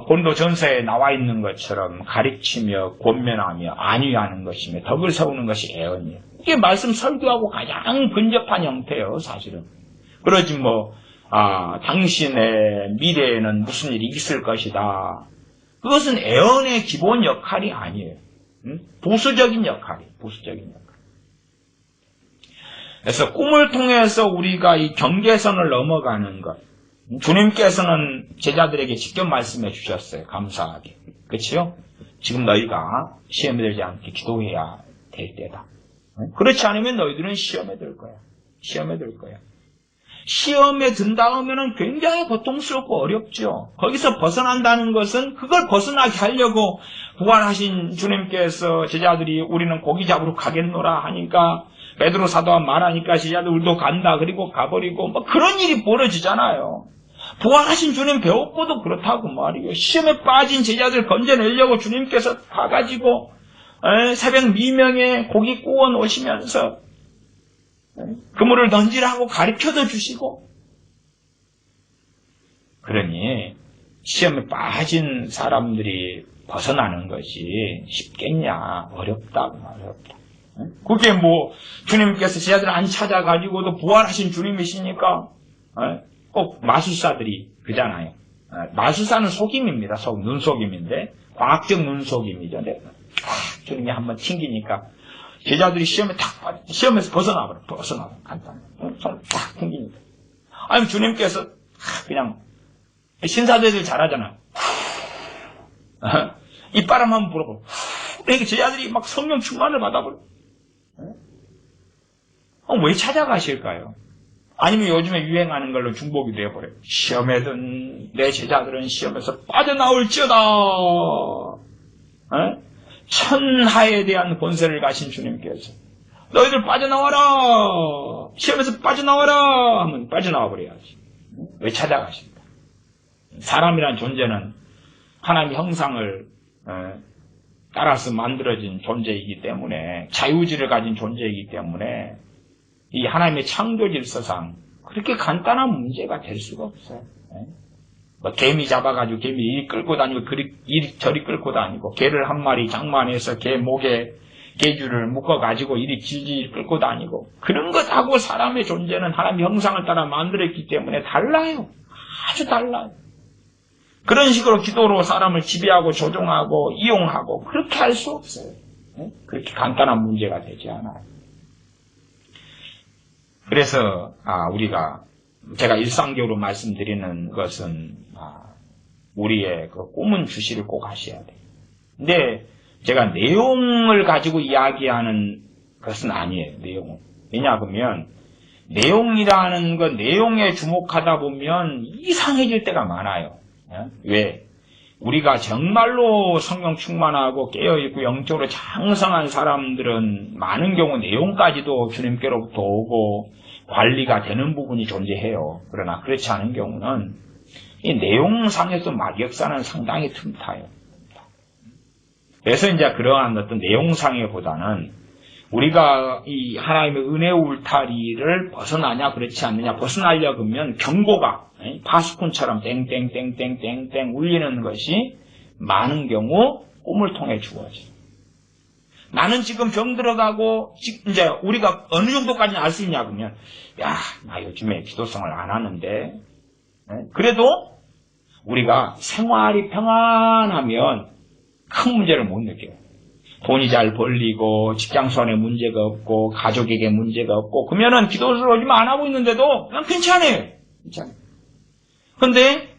고린도 전서에 나와 있는 것처럼 가르치며 권면하며 안위하는 것이며 덕을 세우는 것이 예언이에요. 이게 말씀 설교하고 가장 근접한 형태예요, 사실은. 그러지 당신의 미래에는 무슨 일이 있을 것이다. 그것은 예언의 기본 역할이 아니에요. 부수적인 역할이에요. 그래서 꿈을 통해서 우리가 이 경계선을 넘어가는 것. 주님께서는 제자들에게 직접 말씀해 주셨어요. 감사하게. 그렇죠? 지금 너희가 시험에 들지 않게 기도해야 될 때다. 그렇지 않으면 너희들은 시험에 들 거야. 시험에 든다 하면은 굉장히 고통스럽고 어렵죠. 거기서 벗어난다는 것은 그걸 벗어나게 하려고 부활하신 주님께서 제자들이 우리는 고기 잡으러 가겠노라 하니까 베드로 사도가 말하니까 제자들 우리도 간다. 그리고 가버리고 그런 일이 벌어지잖아요. 부활하신 주님 배웠고도 그렇다고 말이에요. 시험에 빠진 제자들 건져내려고 주님께서 가가지고 새벽 미명에 고기 구워 놓으시면서 그물을 던지라고 가르쳐도 주시고 그러니 시험에 빠진 사람들이 벗어나는 것이 쉽겠냐? 어렵다. 그게 주님께서 제자들 안 찾아가지고도 부활하신 주님이시니까 꼭 마술사들이 그잖아요. 마술사는 속임입니다. 눈속임인데 과학적 눈속임이죠. 주님이 한번 튕기니까 제자들이 시험에서 벗어나버려. 간단해. 손을 탁 튕기니까. 아니 주님께서 그냥 신사들이 잘하잖아. 입바람 한번 불어버려. 그러니까 제자들이 막 성령 충만을 받아버려. 왜 찾아가실까요? 아니면 요즘에 유행하는 걸로 중복이 되어버려요. 시험에 든 내 제자들은 시험에서 빠져나올지어다. 천하에 대한 본세를 가신 주님께서 너희들 빠져나와라. 시험에서 빠져나와라 하면 빠져나와버려야지. 왜 찾아가실까? 사람이란 존재는 하나님의 형상을 따라서 만들어진 존재이기 때문에 자유의지를 가진 존재이기 때문에 이 하나님의 창조 질서상 그렇게 간단한 문제가 될 수가 없어요. 뭐 개미 잡아가지고 개미 이리 끌고 다니고 이리 저리 끌고 다니고 개를 한 마리 장만해서 개 목에 개줄을 묶어가지고 이리 질질 끌고 다니고 그런 것하고 사람의 존재는 하나님의 형상을 따라 만들었기 때문에 달라요. 아주 달라요. 그런 식으로 기도로 사람을 지배하고 조종하고 이용하고 그렇게 할 수 없어요. 그렇게 간단한 문제가 되지 않아요. 그래서 우리가 제가 일상적으로 말씀드리는 것은 우리의 그 꿈은 주시를 꼭 하셔야 돼요. 근데 제가 내용을 가지고 이야기하는 것은 아니에요. 내용은. 왜냐하면 내용이라는 것, 내용에 주목하다 보면 이상해질 때가 많아요. 왜? 우리가 정말로 성령 충만하고 깨어있고 영적으로 장성한 사람들은 많은 경우 내용까지도 주님께로부터 오고 관리가 되는 부분이 존재해요. 그러나 그렇지 않은 경우는 이 내용상에서 막역사는 상당히 틈타요. 그래서 이제 그러한 어떤 내용상에보다는 우리가 이 하나님의 은혜 울타리를 벗어나냐 그렇지 않느냐 벗어나려고 하면 경고가 파수꾼처럼 땡땡땡땡땡땡 울리는 것이 많은 경우 꿈을 통해 주어져요. 나는 지금 병 들어가고 이제 우리가 어느 정도까지 알 수 있냐 그러면 나 요즘에 기도성을 안 하는데 그래도 우리가 생활이 평안하면 큰 문제를 못 느껴요. 돈이 잘 벌리고 직장생활에 문제가 없고 가족에게 문제가 없고 그러면은 기도를 요즘 안 하고 있는데도 그냥 괜찮아요. 근데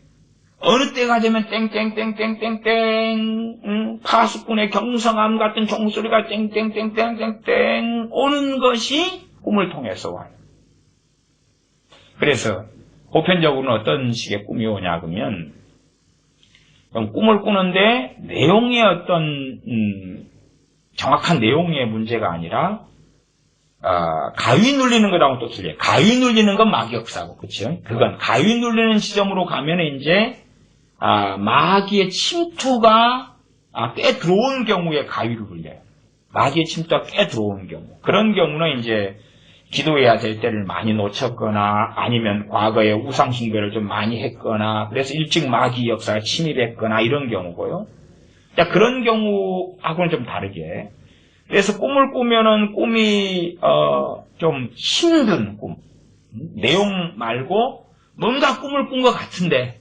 어느 때가 되면 땡땡땡땡땡땡 파수꾼의 경성함 같은 종소리가 땡땡땡땡땡땡 오는 것이 꿈을 통해서 와요. 그래서 보편적으로는 어떤 식의 꿈이 오냐 그러면 꿈을 꾸는데 내용의 어떤 정확한 내용의 문제가 아니라 가위 눌리는 것하고 또 틀려요. 가위 눌리는 건 마귀역사고, 그렇죠? 그건 가위 눌리는 지점으로 가면 이제 마귀의 침투가 꽤 들어온 경우에 가위를 눌려요. 마귀의 침투가 꽤 들어온 경우. 그런 경우는 이제 기도해야 될 때를 많이 놓쳤거나 아니면 과거에 우상숭배를 좀 많이 했거나 그래서 일찍 마귀 역사가 침입했거나 이런 경우고요. 그런 경우하고는 좀 다르게 그래서 꿈을 꾸면은 꿈이 좀 힘든 꿈 내용 말고 뭔가 꿈을 꾼 것 같은데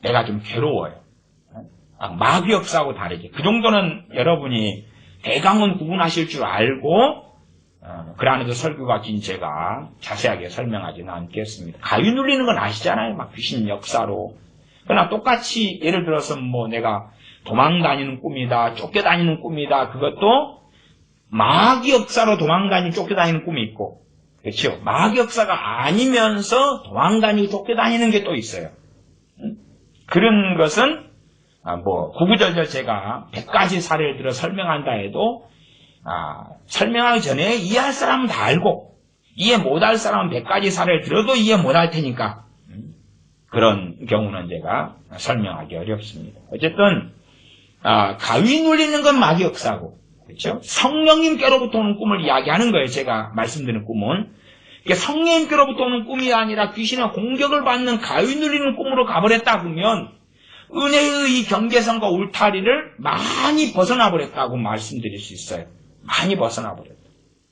내가 좀 괴로워요. 마귀 역사하고 다르게 그 정도는 여러분이 대강은 구분하실 줄 알고 그 안에서 설교가 긴 제가 자세하게 설명하지는 않겠습니다. 가위 눌리는 건 아시잖아요. 막 귀신 역사로. 그러나 똑같이 예를 들어서 뭐 내가 도망다니는 꿈이다, 쫓겨다니는 꿈이다. 그것도 마귀 역사로 도망다니고 쫓겨다니는 꿈이 있고, 그렇죠? 마귀 역사가 아니면서 도망다니고 쫓겨다니는 게 또 있어요. 그런 것은 구구절절 제가 100가지 사례를 들어 설명한다 해도 설명하기 전에 이해할 사람은 다 알고 이해 못할 사람은 100가지 사례를 들어도 이해 못할 테니까 그런 경우는 제가 설명하기 어렵습니다. 어쨌든 가위 눌리는 건 마귀 역사고 그렇죠? 성령님께로부터 오는 꿈을 이야기하는 거예요. 제가 말씀드린 꿈은 성령님께로부터 오는 꿈이 아니라 귀신의 공격을 받는 가위 눌리는 꿈으로 가버렸다 보면 은혜의 이 경계선과 울타리를 많이 벗어나 버렸다고 말씀드릴 수 있어요. 많이 벗어나 버렸다.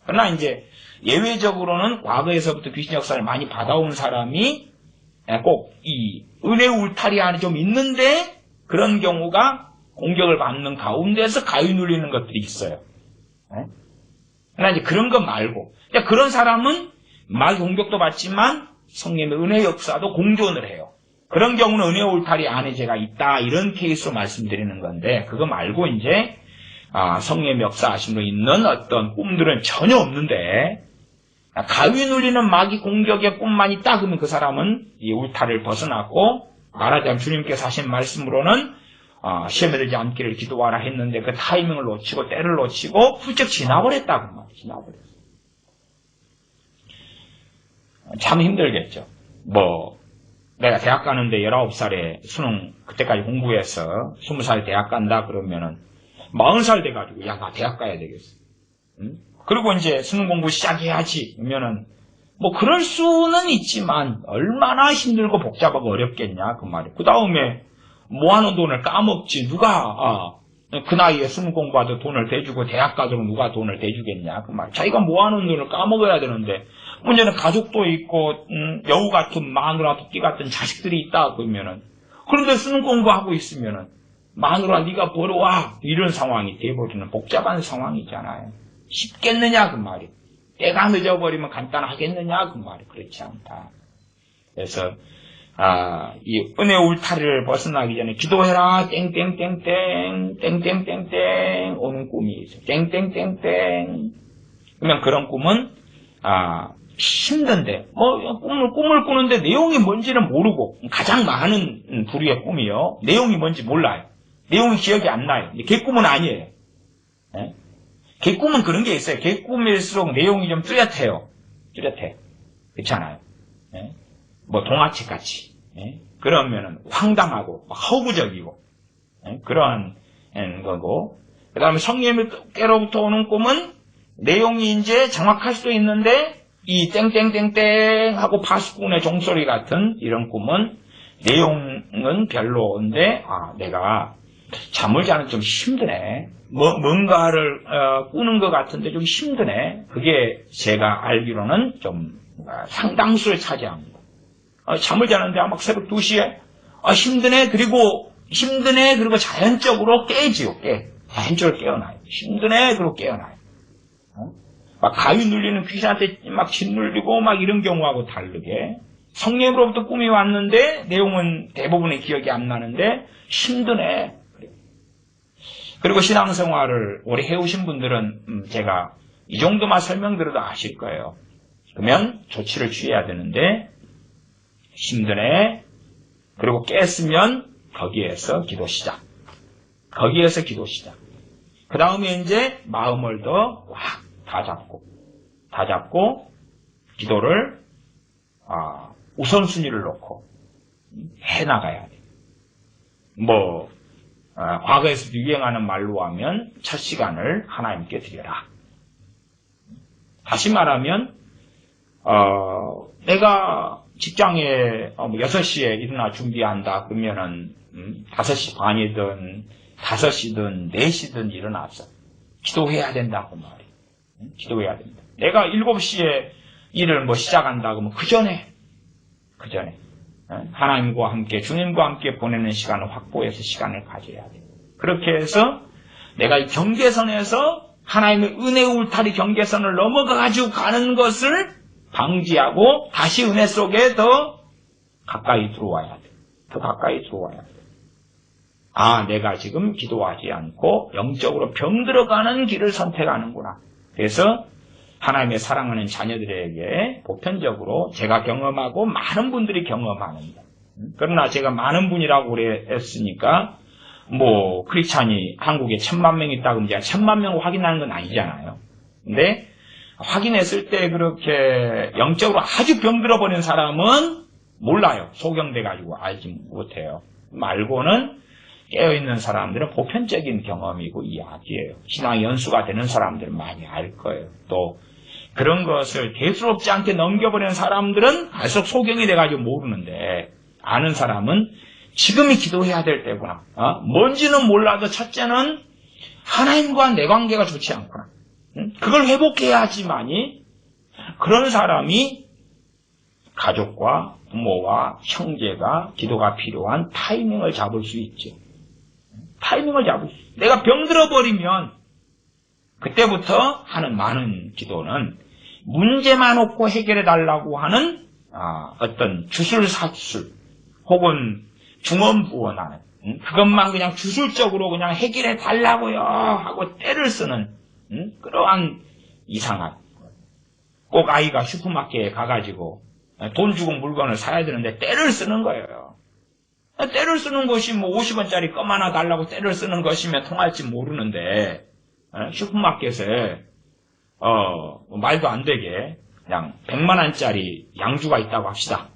그러나 이제 예외적으로는 과거에서부터 귀신 역사를 많이 받아온 사람이 꼭 이 은혜 울타리 안에 좀 있는데 그런 경우가 공격을 받는 가운데서 가위 눌리는 것들이 있어요. 그러나 이제 그런 것 말고 그런 사람은 마귀 공격도 받지만 성령의 은혜 역사도 공존을 해요. 그런 경우는 은혜 울타리 안에 제가 있다 이런 케이스로 말씀드리는 건데 그거 말고 이제 성령의 역사하심으로 있는 어떤 꿈들은 전혀 없는데 가위 눌리는 마귀 공격의 꿈만 있다 그러면 그 사람은 이 울타리를 벗어났고 말하자면 주님께서 하신 말씀으로는 시험에 들지 않기를 기도하라 했는데 그 타이밍을 놓치고 때를 놓치고 훌쩍 지나버렸다고 말이에요. 지나버렸어요. 참 힘들겠죠. 내가 대학 가는데 19살에 수능 그때까지 공부해서 20살 대학 간다 그러면은 40살 돼가지고 나 대학 가야 되겠어. 응? 그리고 이제 수능 공부 시작해야지. 그러면은, 뭐, 그럴 수는 있지만, 얼마나 힘들고 복잡하고 어렵겠냐, 그 말이에요. 그 다음에, 모아놓은 돈을 까먹지. 누가, 그 나이에 수능 공부하도 돈을 대주고, 대학 가도 누가 돈을 대주겠냐, 그 말이에요. 자기가 모아놓은 돈을 까먹어야 되는데, 문제는 가족도 있고, 여우 같은 마누라, 토끼 같은 자식들이 있다, 그러면은. 그런데 수능 공부하고 있으면은, 마누라, 네가 벌어와. 이런 상황이 돼버리는 복잡한 상황이잖아요. 쉽겠느냐, 그 말이에요. 때가 늦어버리면 간단하겠느냐, 그 말이 그렇지 않다. 그래서 이 은혜 울타리를 벗어나기 전에 기도해라, 땡땡땡땡, 땡땡땡땡 오는 꿈이 있어요. 땡땡땡땡. 그러면 그런 꿈은 힘든데, 뭐 꿈을 꾸는데 내용이 뭔지는 모르고 가장 많은 부류의 꿈이요. 내용이 뭔지 몰라요. 내용이 기억이 안 나요. 개꿈은 아니에요. 네? 개꿈은 그런 게 있어요. 개꿈일수록 내용이 좀 뚜렷해요. 뚜렷해. 그렇잖아요. 네? 뭐 동화책 같이. 네? 그러면은 황당하고 허구적이고 네? 그런 거고. 그 다음에 성령께로부터 오는 꿈은 내용이 이제 정확할 수도 있는데 이 땡땡땡땡 하고 파수꾼의 종소리 같은 이런 꿈은 내용은 별로인데 내가 잠을 자는 좀 힘드네. 뭔가를 꾸는 것 같은데 좀 힘드네. 그게 제가 알기로는 좀 상당수를 차지한 거. 잠을 자는데 막 새벽 2시에 힘드네. 그리고 자연적으로 깨지요. 자연적으로 깨어나요. 힘드네. 그리고 깨어나요. 막 가위 눌리는 귀신한테 막 짓눌리고 막 이런 경우하고 다르게 성령으로부터 꿈이 왔는데 내용은 대부분의 기억이 안 나는데 힘드네. 그리고 신앙생활을 오래 해오신 분들은 제가 이 정도만 설명드려도 아실 거예요. 그러면 조치를 취해야 되는데 힘드네. 그리고 깼으면 거기에서 기도 시작. 그 다음에 이제 마음을 더 다 잡고 기도를 우선순위를 놓고 해나가야 돼. 과거에서도 유행하는 말로 하면 첫 시간을 하나님께 드려라. 다시 말하면 내가 직장에 6시에 일어나 준비한다 그러면은 5시 반이든 5시든 4시든 일어나서 기도해야 된다고 말이에요. 기도해야 된다. 내가 7시에 일을 시작한다 그러면 그 전에 하나님과 함께 주님과 함께 보내는 시간을 확보해서 시간을 가져야 돼. 그렇게 해서 내가 이 경계선에서 하나님의 은혜 울타리 경계선을 넘어가가지고 가는 것을 방지하고 다시 은혜 속에 더 가까이 들어와야 돼. 내가 지금 기도하지 않고 영적으로 병들어가는 길을 선택하는구나. 그래서 하나님의 사랑하는 자녀들에게 보편적으로 제가 경험하고 많은 분들이 경험하는 것. 그러나 제가 많은 분이라고 오래 했으니까 크리스찬이 한국에 1000만 명 있다고 이제 1000만 명 확인하는 건 아니잖아요. 근데 확인했을 때 그렇게 영적으로 아주 병들어버린 사람은 몰라요. 소경돼가지고 알지 못해요. 말고는 깨어있는 사람들은 보편적인 경험이고 이야기예요. 신앙 연수가 되는 사람들은 많이 알 거예요. 또 그런 것을 대수롭지 않게 넘겨버리는 사람들은 갈수록 소경이 돼가지고 모르는데 아는 사람은 지금이 기도해야 될 때구나. 뭔지는 몰라도 첫째는 하나님과 내 관계가 좋지 않구나. 그걸 회복해야지만이 그런 사람이 가족과 부모와 형제가 기도가 필요한 타이밍을 잡을 수 있죠. 내가 병들어버리면 그때부터 하는 많은 기도는 문제만 놓고 해결해달라고 하는 어떤 주술사술 혹은 중언부언하는 그것만 그냥 주술적으로 그냥 해결해달라고요 하고 때를 쓰는 그러한 이상한 꼭 아이가 슈퍼마켓에 가가지고 돈 주고 물건을 사야 되는데 때를 쓰는 거예요. 때를 쓰는 것이 50원짜리 껌 하나 달라고 때를 쓰는 것이면 통할지 모르는데 슈퍼마켓에 말도 안 되게 그냥 100만원짜리 양주가 있다고 합시다.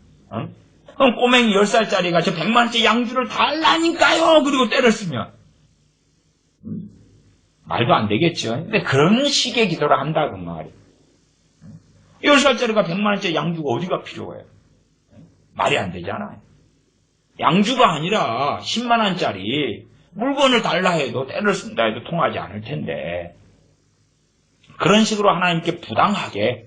그럼 꼬맹이 10살짜리가 저 100만원짜리 양주를 달라니까요. 그리고 때를 쓰면 말도 안 되겠죠. 근데 그런 식의 기도를 한다 그 말이에요. 10살짜리가 100만원짜리 양주가 어디가 필요해요? 말이 안 되잖아요. 양주가 아니라 10만원짜리 물건을 달라 해도 때를 쓴다 해도 통하지 않을 텐데 그런 식으로 하나님께 부당하게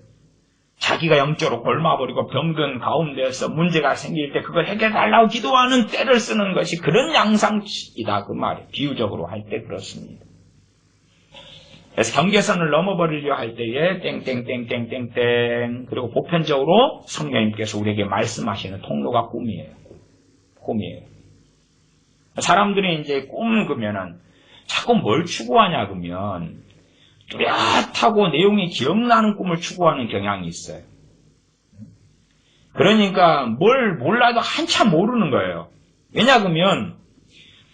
자기가 영적으로 골마버리고 병든 가운데서 문제가 생길 때 그걸 해결해달라고 기도하는 때를 쓰는 것이 그런 양상이다 그 말이에요. 비유적으로 할 때 그렇습니다. 그래서 경계선을 넘어버리려 할 때에 땡땡땡땡땡땡 그리고 보편적으로 성령님께서 우리에게 말씀하시는 통로가 꿈이에요. 꿈이에요. 사람들이 이제 꿈을 그면은 자꾸 뭘 추구하냐 그러면 뚜렷하고 내용이 기억나는 꿈을 추구하는 경향이 있어요. 그러니까 뭘 몰라도 한참 모르는 거예요. 왜냐 그러면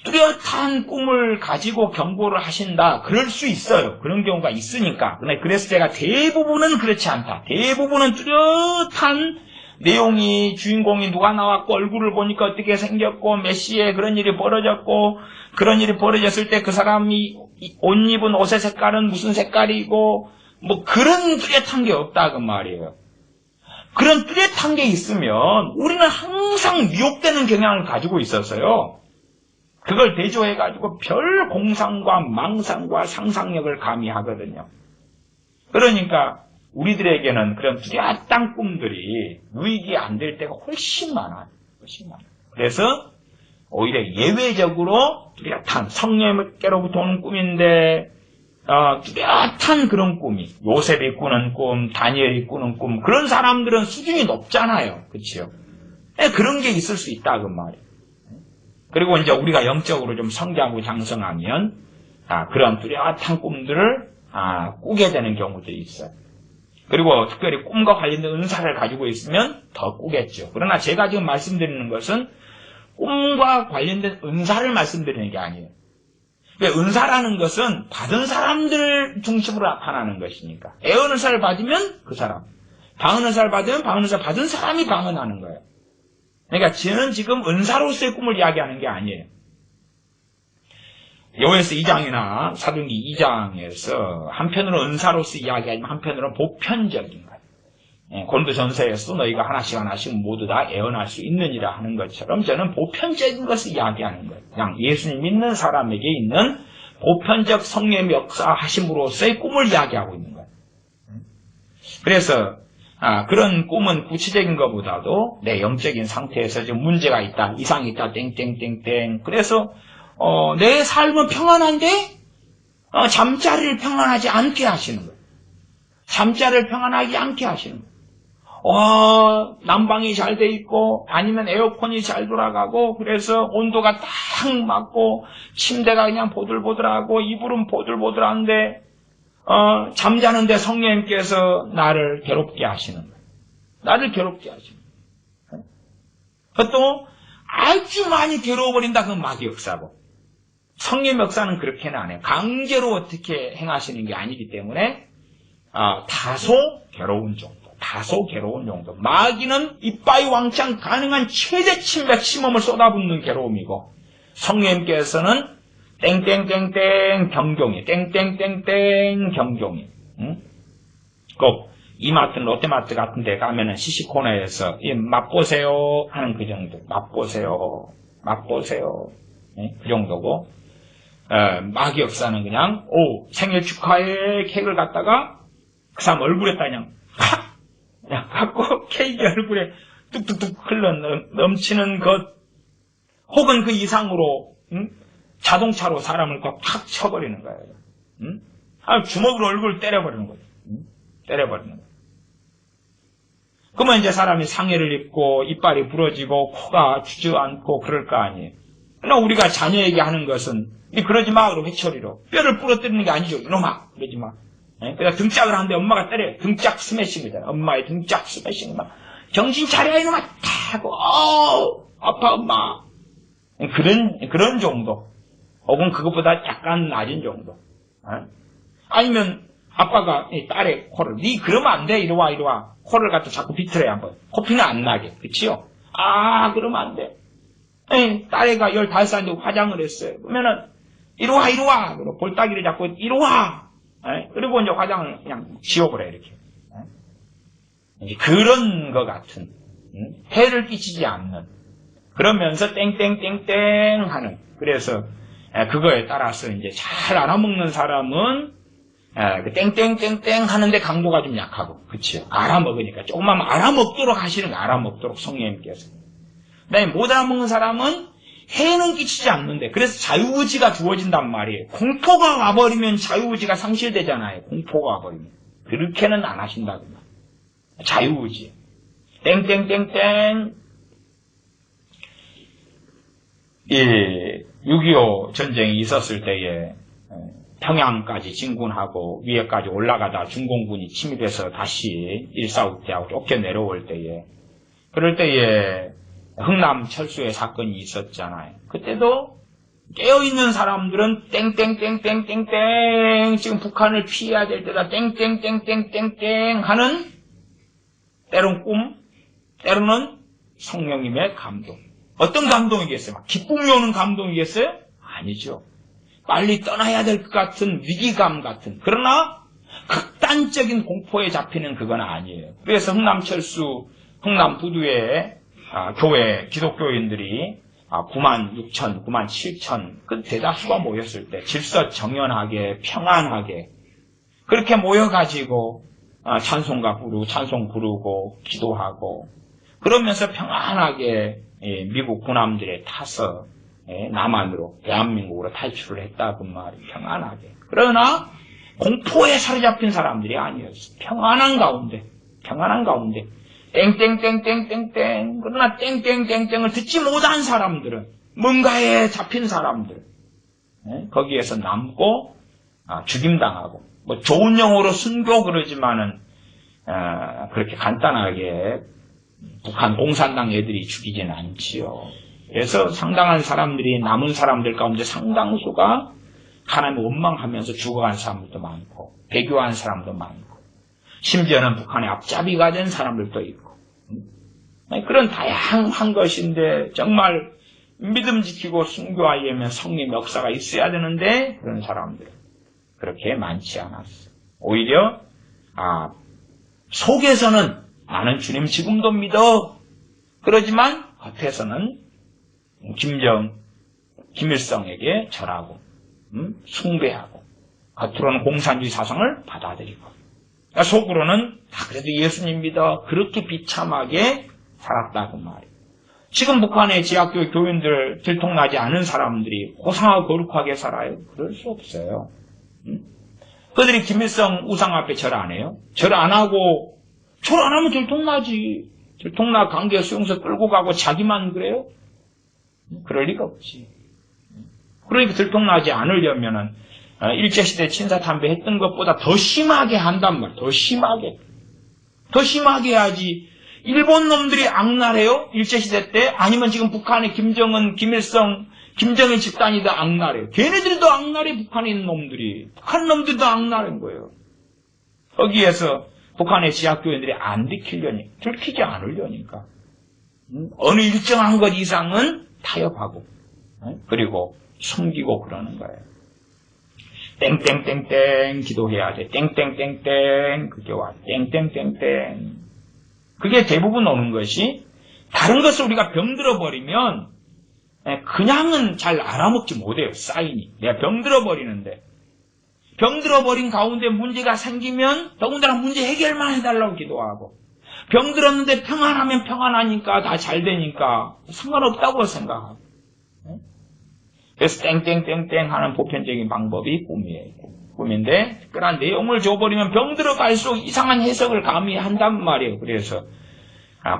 뚜렷한 꿈을 가지고 경고를 하신다. 그럴 수 있어요. 그런 경우가 있으니까. 그래서 제가 대부분은 그렇지 않다. 대부분은 뚜렷한 내용이 주인공이 누가 나왔고 얼굴을 보니까 어떻게 생겼고 몇 시에 그런 일이 벌어졌고 그런 일이 벌어졌을 때 그 사람이 옷 입은 옷의 색깔은 무슨 색깔이고 뭐 그런 뚜렷한 게 없다 그 말이에요. 그런 뚜렷한 게 있으면 우리는 항상 미혹되는 경향을 가지고 있었어요. 그걸 대조해가지고 별 공상과 망상과 상상력을 가미하거든요. 그러니까 우리들에게는 그런 뚜렷한 꿈들이 유익이 안 될 때가 훨씬 많아요. 훨씬 많아요. 그래서 오히려 예외적으로 뚜렷한 성령께로부터 오는 꿈인데 뚜렷한 그런 꿈이 요셉이 꾸는 꿈, 다니엘이 꾸는 꿈 그런 사람들은 수준이 높잖아요. 그렇죠? 그런 게 있을 수 있다 그 말이에요. 그리고 이제 우리가 영적으로 좀 성장하고 장성하면 그런 뚜렷한 꿈들을 꾸게 되는 경우들이 있어요. 그리고 특별히 꿈과 관련된 은사를 가지고 있으면 더 꾸겠죠. 그러나 제가 지금 말씀드리는 것은 꿈과 관련된 은사를 말씀드리는 게 아니에요. 은사라는 것은 받은 사람들 중심으로 나타나는 것이니까. 애언은사를 받으면 그 사람, 방언은사를 받으면 방언은사 받은 사람이 방언하는 거예요. 그러니까 저는 지금 은사로서의 꿈을 이야기하는 게 아니에요. 요에서 2장이나 사도행전 2장에서 한편으로 은사로서 이야기하지만 한편으로는 보편적인 거예요. 고린도전서에서 너희가 하나씩 모두 다 애언할 수 있느니라 하는 것처럼 저는 보편적인 것을 이야기하는 거예요. 그냥 예수님 믿는 사람에게 있는 보편적 성령의 역사하심으로서의 꿈을 이야기하고 있는 거예요. 그래서 그런 꿈은 구체적인 것보다도 내 영적인 상태에서 좀 문제가 있다, 이상이 있다, 땡땡땡땡. 그래서 내 삶은 평안한데 잠자리를 평안하지 않게 하시는 거예요. 잠자리를 평안하지 않게 하시는 거예요. 난방이 잘 돼 있고 아니면 에어컨이 잘 돌아가고 그래서 온도가 딱 맞고 침대가 그냥 보들보들하고 이불은 보들보들한데 잠자는데 성령님께서 나를 괴롭게 하시는 거예요. 나를 괴롭게 하시는 거예요. 그것도 아주 많이 괴로워버린다. 그건 마귀 역사고. 성령 역사는 그렇게는 안 해요. 강제로 어떻게 행하시는 게 아니기 때문에 다소 괴로운 정도. 다소 괴로운 정도. 마귀는 이빠이 왕창 가능한 최대 침략 침범을 쏟아붓는 괴로움이고 성령님께서는 땡땡땡땡 경종이 땡땡땡땡 경종이 꼭 이마트 롯데마트 같은 데 가면은 시시코너에서 맛보세요 하는 그 정도. 맛보세요 그 정도고 마귀 역사는 그냥 생일 축하해 케이크를 갖다가 그 사람 얼굴에다 그냥 갖고 케이크 얼굴에 뚝뚝뚝 흘러 넘치는 것 혹은 그 이상으로 자동차로 사람을 팍 쳐버리는 거예요. 주먹으로 얼굴을 때려버리는 거죠. 때려버리는 거예요. 그러면 이제 사람이 상해를 입고 이빨이 부러지고 코가 주저앉고 그럴 거 아니에요. 그러나 우리가 자녀에게 하는 것은 그러지 마 그러고 회초리로 뼈를 부러뜨리는 게 아니죠. 이놈아 그러지 마. 그래서 등짝을 하는데 엄마가 때려요. 등짝 스매싱이잖아요. 엄마의 등짝 스매싱 막 정신 차려 이놈아 하고 아파 엄마 그런 정도 혹은 그것보다 약간 낮은 정도. 아니면 아빠가 딸의 코를 니 그러면 안 돼 이리와 코를 갖다 자꾸 비틀어야 한번 코피는 안 나게 그치요? 그러면 안 돼. 딸애가 15살인데 화장을 했어요. 그러면은 이리와, 이리와! 그리고 볼따기를 잡고, 이리와! 그리고 이제 화장을 그냥 지워버려, 이렇게. 그런 것 같은, 해를 끼치지 않는, 그러면서 땡땡땡땡 하는, 그래서, 그거에 따라서 이제 잘 알아먹는 사람은, 그 땡땡땡땡 하는데 강도가 좀 약하고, 그치? 알아먹으니까. 조금만 알아먹도록 하시는 거, 알아먹도록 성령님께서. 그 다음에 못 알아먹는 사람은 해는 끼치지 않는데, 그래서 자유의지가 주어진단 말이에요. 공포가 와버리면 자유의지가 상실되잖아요. 공포가 와버리면. 그렇게는 안 하신다고. 자유의지. 땡땡땡땡. 예, 6.25 전쟁이 있었을 때에 평양까지 진군하고 위에까지 올라가다 중공군이 침입해서 다시 일사후퇴하고 쫓겨 내려올 때에, 그럴 때에 흥남 철수의 사건이 있었잖아요. 그때도 깨어있는 사람들은 땡땡땡땡땡땡 지금 북한을 피해야 될 때다 땡땡땡땡땡땡 하는 때론 꿈, 때로는 성령님의 감동. 어떤 감동이겠어요? 막 기쁨이 오는 감동이겠어요? 아니죠. 빨리 떠나야 될 것 같은 위기감 같은, 그러나 극단적인 공포에 잡히는 그건 아니에요. 그래서 흥남철수, 흥남 부두에 교회 기독교인들이 9만 6천, 9만 7천 그 대다수가 모였을 때 질서 정연하게 평안하게 그렇게 모여가지고 찬송가 부르고 찬송 부르고 기도하고 그러면서 평안하게 미국 군함들에 타서 남한으로 대한민국으로 탈출을 했다고 말이 평안하게. 그러나 공포에 사로잡힌 사람들이 아니었어. 평안한 가운데 땡땡땡땡땡땡 그러나 땡땡땡땡을 듣지 못한 사람들은 뭔가에 잡힌 사람들 거기에서 남고 죽임당하고 뭐 좋은 영어로 순교 그러지만은 그렇게 간단하게 북한 공산당 애들이 죽이지는 않지요. 그래서 상당한 사람들이 남은 사람들 가운데 상당수가 하나님을 원망하면서 죽어간 사람들도 많고 배교한 사람도 많고 심지어는 북한의 앞잡이가 된 사람들도 있고 그런 다양한 것인데 정말 믿음 지키고 순교하려면 성령의 역사가 있어야 되는데 그런 사람들 그렇게 많지 않았어. 오히려 속에서는 나는 주님 지금도 믿어. 그러지만 겉에서는 김일성에게 절하고 숭배하고 겉으로는 공산주의 사상을 받아들이고 속으로는 그래도 예수님 믿어. 그렇게 비참하게 살았다고 말이에요. 지금 북한의 지하교 교인들 들통나지 않은 사람들이 고상하고 거룩하게 살아요? 그럴 수 없어요. 그들이 김일성 우상 앞에 절 안 해요? 절 안 하고 절 안 하면 들통나지. 들통나 강계 수용소 끌고 가고 자기만 그래요? 그럴 리가 없지. 그러니까 들통나지 않으려면은 일제시대 친사탐배 했던 것보다 더 심하게 한단 말이에요. 더 심하게 해야지. 일본 놈들이 악랄해요? 일제시대 때? 아니면 지금 북한의 김정은, 김일성, 김정일 집단이 더 악랄해요? 걔네들이 더 악랄해, 북한에 있는 놈들이. 북한 놈들이 더 악랄한 거예요. 거기에서 북한의 지하교인들이 안 들키지 않으려니까. 어느 일정한 것 이상은 타협하고, 그리고 숨기고 그러는 거예요. 땡땡땡땡 기도해야 돼. 땡땡땡땡 그게 와. 땡땡땡땡. 그게 대부분 오는 것이 다른 것을 우리가 병들어 버리면 그냥은 잘 알아먹지 못해요. 사인이. 내가 병들어 버리는데 병들어 버린 가운데 문제가 생기면 더군다나 문제 해결만 해달라고 기도하고 병들었는데 평안하면 평안하니까 다 잘 되니까 상관없다고 생각하고 그래서 땡땡땡땡 하는 보편적인 방법이 꿈이에요. 꿈인데 특별한 내용을 줘버리면 병들어 갈수록 이상한 해석을 감히 한단 말이에요. 그래서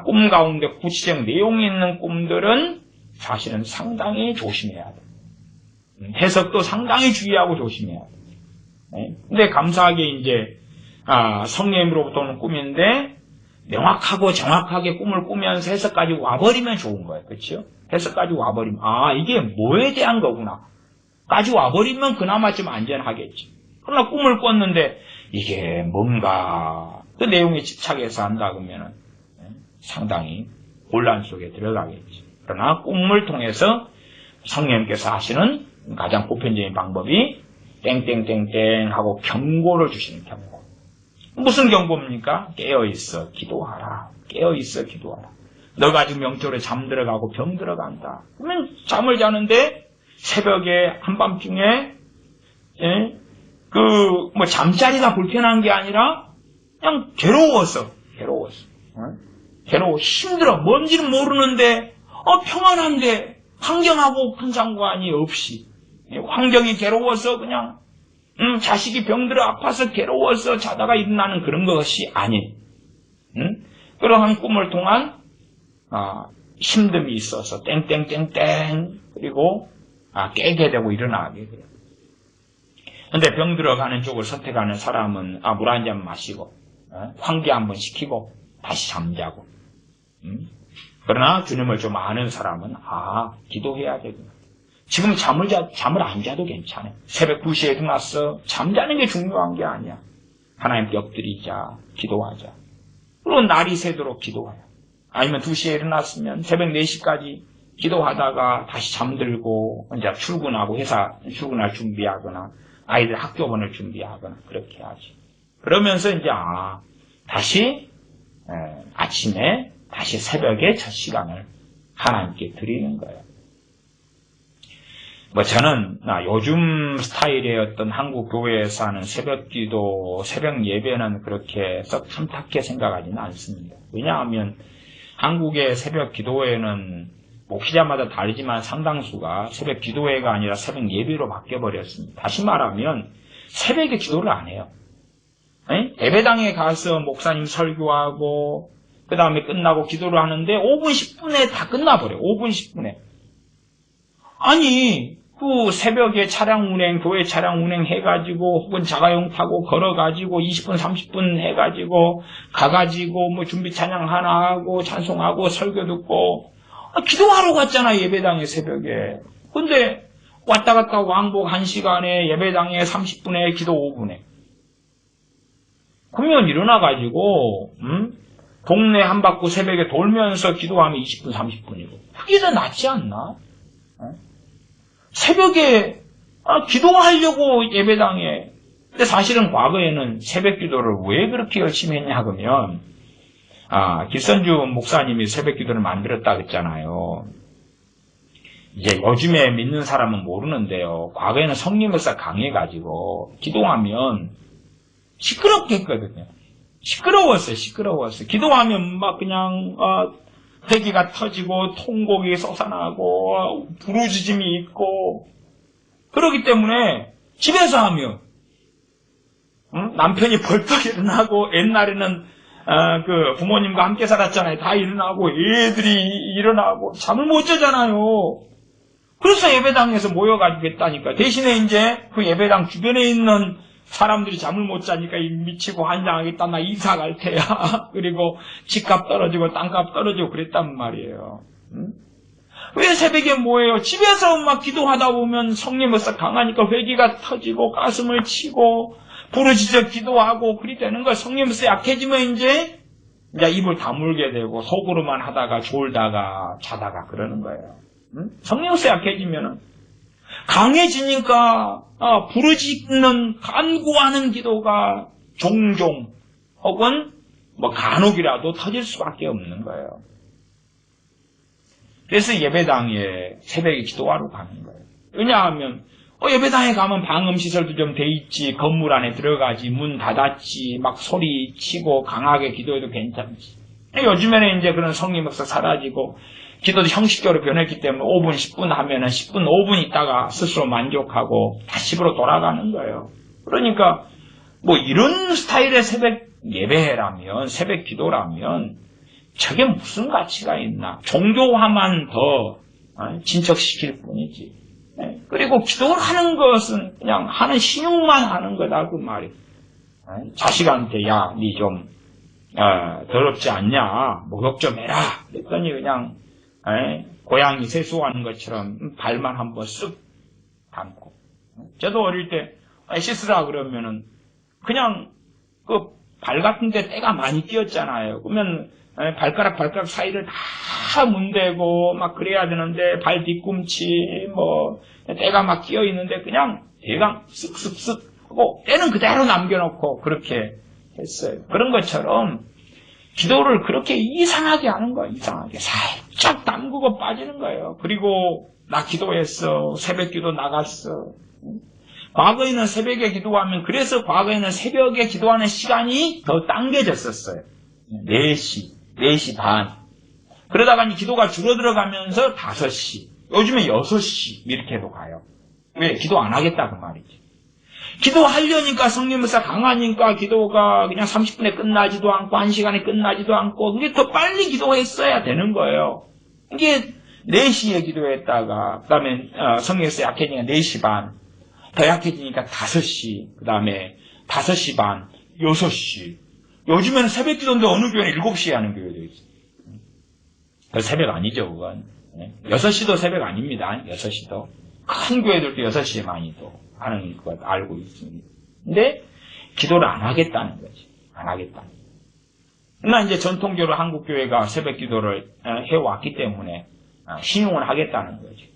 꿈 가운데 구체적 내용이 있는 꿈들은 사실은 상당히 조심해야 돼요. 해석도 상당히 주의하고 조심해야 돼요. 근데 감사하게 이제 성령님으로부터 오는 꿈인데 명확하고 정확하게 꿈을 꾸면서 해석까지 와버리면 좋은 거예요. 그렇죠? 해석까지 와버리면 이게 뭐에 대한 거구나 까지 와버리면 그나마 좀 안전하겠지. 그러나 꿈을 꿨는데 이게 뭔가 그 내용에 집착해서 한다 그러면 상당히 곤란 속에 들어가겠지. 그러나 꿈을 통해서 성령님께서 하시는 가장 보편적인 방법이 땡땡땡땡 하고 경고를 주시는 경고. 무슨 경고입니까? 깨어있어 기도하라. 깨어있어 기도하라. 너가 지금 영적으로 잠들어가고 병들어간다. 그러면 잠을 자는데 새벽에 한밤중에 잠자리가 불편한 게 아니라 그냥 괴로워 힘들어. 뭔지는 모르는데 평안한데 환경하고 큰 상관이 없이 환경이 괴로워서 그냥 자식이 병들어 아파서 괴로워서 자다가 일어나는 그런 것이 아닌 그러한 꿈을 통한 힘듦이 있어서 땡땡땡땡 그리고 깨게 되고 일어나게 돼요. 근데 병들어 가는 쪽을 선택하는 사람은 물 한 잔 마시고 환기 한번 시키고 다시 잠자고 그러나 주님을 좀 아는 사람은 기도해야 되구나. 지금 잠을 안 자도 괜찮아요. 새벽 2시에 일어났어. 잠자는 게 중요한 게 아니야. 하나님께 엎드리자. 기도하자. 그리고 날이 새도록 기도해요. 아니면 2시에 일어났으면 새벽 4시까지 기도하다가 다시 잠들고 이제 출근하고 회사 출근할 준비하거나 아이들 학교 보낼 준비하거나 그렇게 하지. 그러면서 이제 다시 아침에 다시 새벽에 첫 시간을 하나님께 드리는 거예요. 저는 요즘 스타일의 어떤 한국 교회에서 하는 새벽 기도, 새벽 예배는 그렇게 썩 탐탁하게 생각하지는 않습니다. 왜냐하면 한국의 새벽 기도회는 목회자마다 다르지만 상당수가 새벽 기도회가 아니라 새벽 예배로 바뀌어버렸습니다. 다시 말하면 새벽에 기도를 안 해요. 예배당에 가서 목사님 설교하고 그 다음에 끝나고 기도를 하는데 5분 10분에 다 끝나버려요. 5분 10분에. 아니 그 새벽에 차량 운행, 교회 차량 운행 해가지고 혹은 자가용 타고 걸어가지고 20분 30분 해가지고 가가지고 준비 찬양 하나 하고 찬송하고 설교 듣고 기도하러 갔잖아 예배당에 새벽에. 근데 왔다 갔다 왕복 1시간에 예배당에 30분에 기도 5분에. 그러면 일어나가지고 동네 한 바퀴 새벽에 돌면서 기도하면 20분 30분이고 그게 더 낫지 않나? 새벽에 기도하려고 예배당에. 근데 사실은 과거에는 새벽 기도를 왜 그렇게 열심히 했냐 그러면 길선주 목사님이 새벽 기도를 만들었다 그랬잖아요. 이제 요즘에 믿는 사람은 모르는데요. 과거에는 성령에서 강해가지고 기도하면 시끄럽게 했거든요. 시끄러웠어요. 기도하면 막 그냥 회기가 터지고 통곡이 솟아나고 부르짖음이 있고 그렇기 때문에 집에서 하면 남편이 벌떡 일어나고 옛날에는 그 부모님과 함께 살았잖아요. 다 일어나고 애들이 일어나고 잠을 못 자잖아요. 그래서 예배당에서 모여가지고 했다니까. 대신에 이제 그 예배당 주변에 있는 사람들이 잠을 못 자니까 미치고 환장하겠다. 나 이사 갈 테야. 그리고 집값 떨어지고 땅값 떨어지고 그랬단 말이에요. 왜 새벽에 뭐예요? 집에서 막 기도하다 보면 성령으로서 강하니까 회기가 터지고 가슴을 치고 부르짖어 기도하고 그리 되는 거예요. 성령으로서 약해지면 이제 입을 다물게 되고 속으로만 하다가 졸다가 자다가 그러는 거예요. 성령으로서 약해지면은 강해지니까 부르짖는 간구하는 기도가 종종 혹은 간혹이라도 터질 수밖에 없는 거예요. 그래서 예배당에 새벽에 기도하러 가는 거예요. 왜냐하면 예배당에 가면 방음시설도 좀 돼 있지, 건물 안에 들어가지, 문 닫았지, 막 소리 치고 강하게 기도해도 괜찮지. 요즘에는 이제 그런 성령으로서 사라지고 기도도 형식적으로 변했기 때문에 5분, 10분 하면은 10분, 5분 있다가 스스로 만족하고 다시 집으로 돌아가는 거예요. 그러니까 이런 스타일의 새벽 예배라면, 새벽 기도라면 저게 무슨 가치가 있나? 종교화만 더 진척시킬 뿐이지. 그리고 기도를 하는 것은 그냥 하는 신용만 하는 거다 그 말이. 자식한테 니 좀 더럽지 않냐? 목욕 좀 해라. 그랬더니 그냥 고양이 세수하는 것처럼 발만 한번 쓱 담고. 저도 어릴 때 씻으라 그러면은 그냥 그 발 같은데 때가 많이 끼었잖아요. 그러면 발가락 사이를 다 문대고 막 그래야 되는데 발 뒤꿈치 뭐 때가 막 끼어 있는데 그냥 대강 쓱쓱쓱 하고 때는 그대로 남겨놓고 그렇게 했어요. 그런 것처럼 기도를 그렇게 이상하게 하는 거예요. 이상하게 살짝 담그고 빠지는 거예요. 그리고 나 기도했어. 새벽 기도 나갔어. 과거에는 새벽에 기도하면 그래서 과거에는 새벽에 기도하는 시간이 더 당겨졌었어요. 4시 반. 그러다가 이 기도가 줄어들어가면서 5시. 요즘에 6시 이렇게도 가요. 왜? 기도 안 하겠다 그 말이지. 기도하려니까 성령에서 강하니까 기도가 그냥 30분에 끝나지도 않고 1시간에 끝나지도 않고 그게 더 빨리 기도했어야 되는 거예요. 이게 4시에 기도했다가 그 다음에 성령에서 약해지니까 4시 반. 더 약해지니까 5시, 그 다음에 5시 반, 6시. 요즘에는 새벽 기도인데 어느 교회는 7시에 하는 교회도 있어요. 그 새벽 아니죠, 그건. 6시도 새벽 아닙니다, 6시도. 큰 교회들도 6시에 많이도 하는 것 알고 있습니다. 근데 기도를 안 하겠다는 거지. 안 하겠다는 거지. 그러나 이제 전통적으로 한국교회가 새벽 기도를 해왔기 때문에 신용을 하겠다는 거지.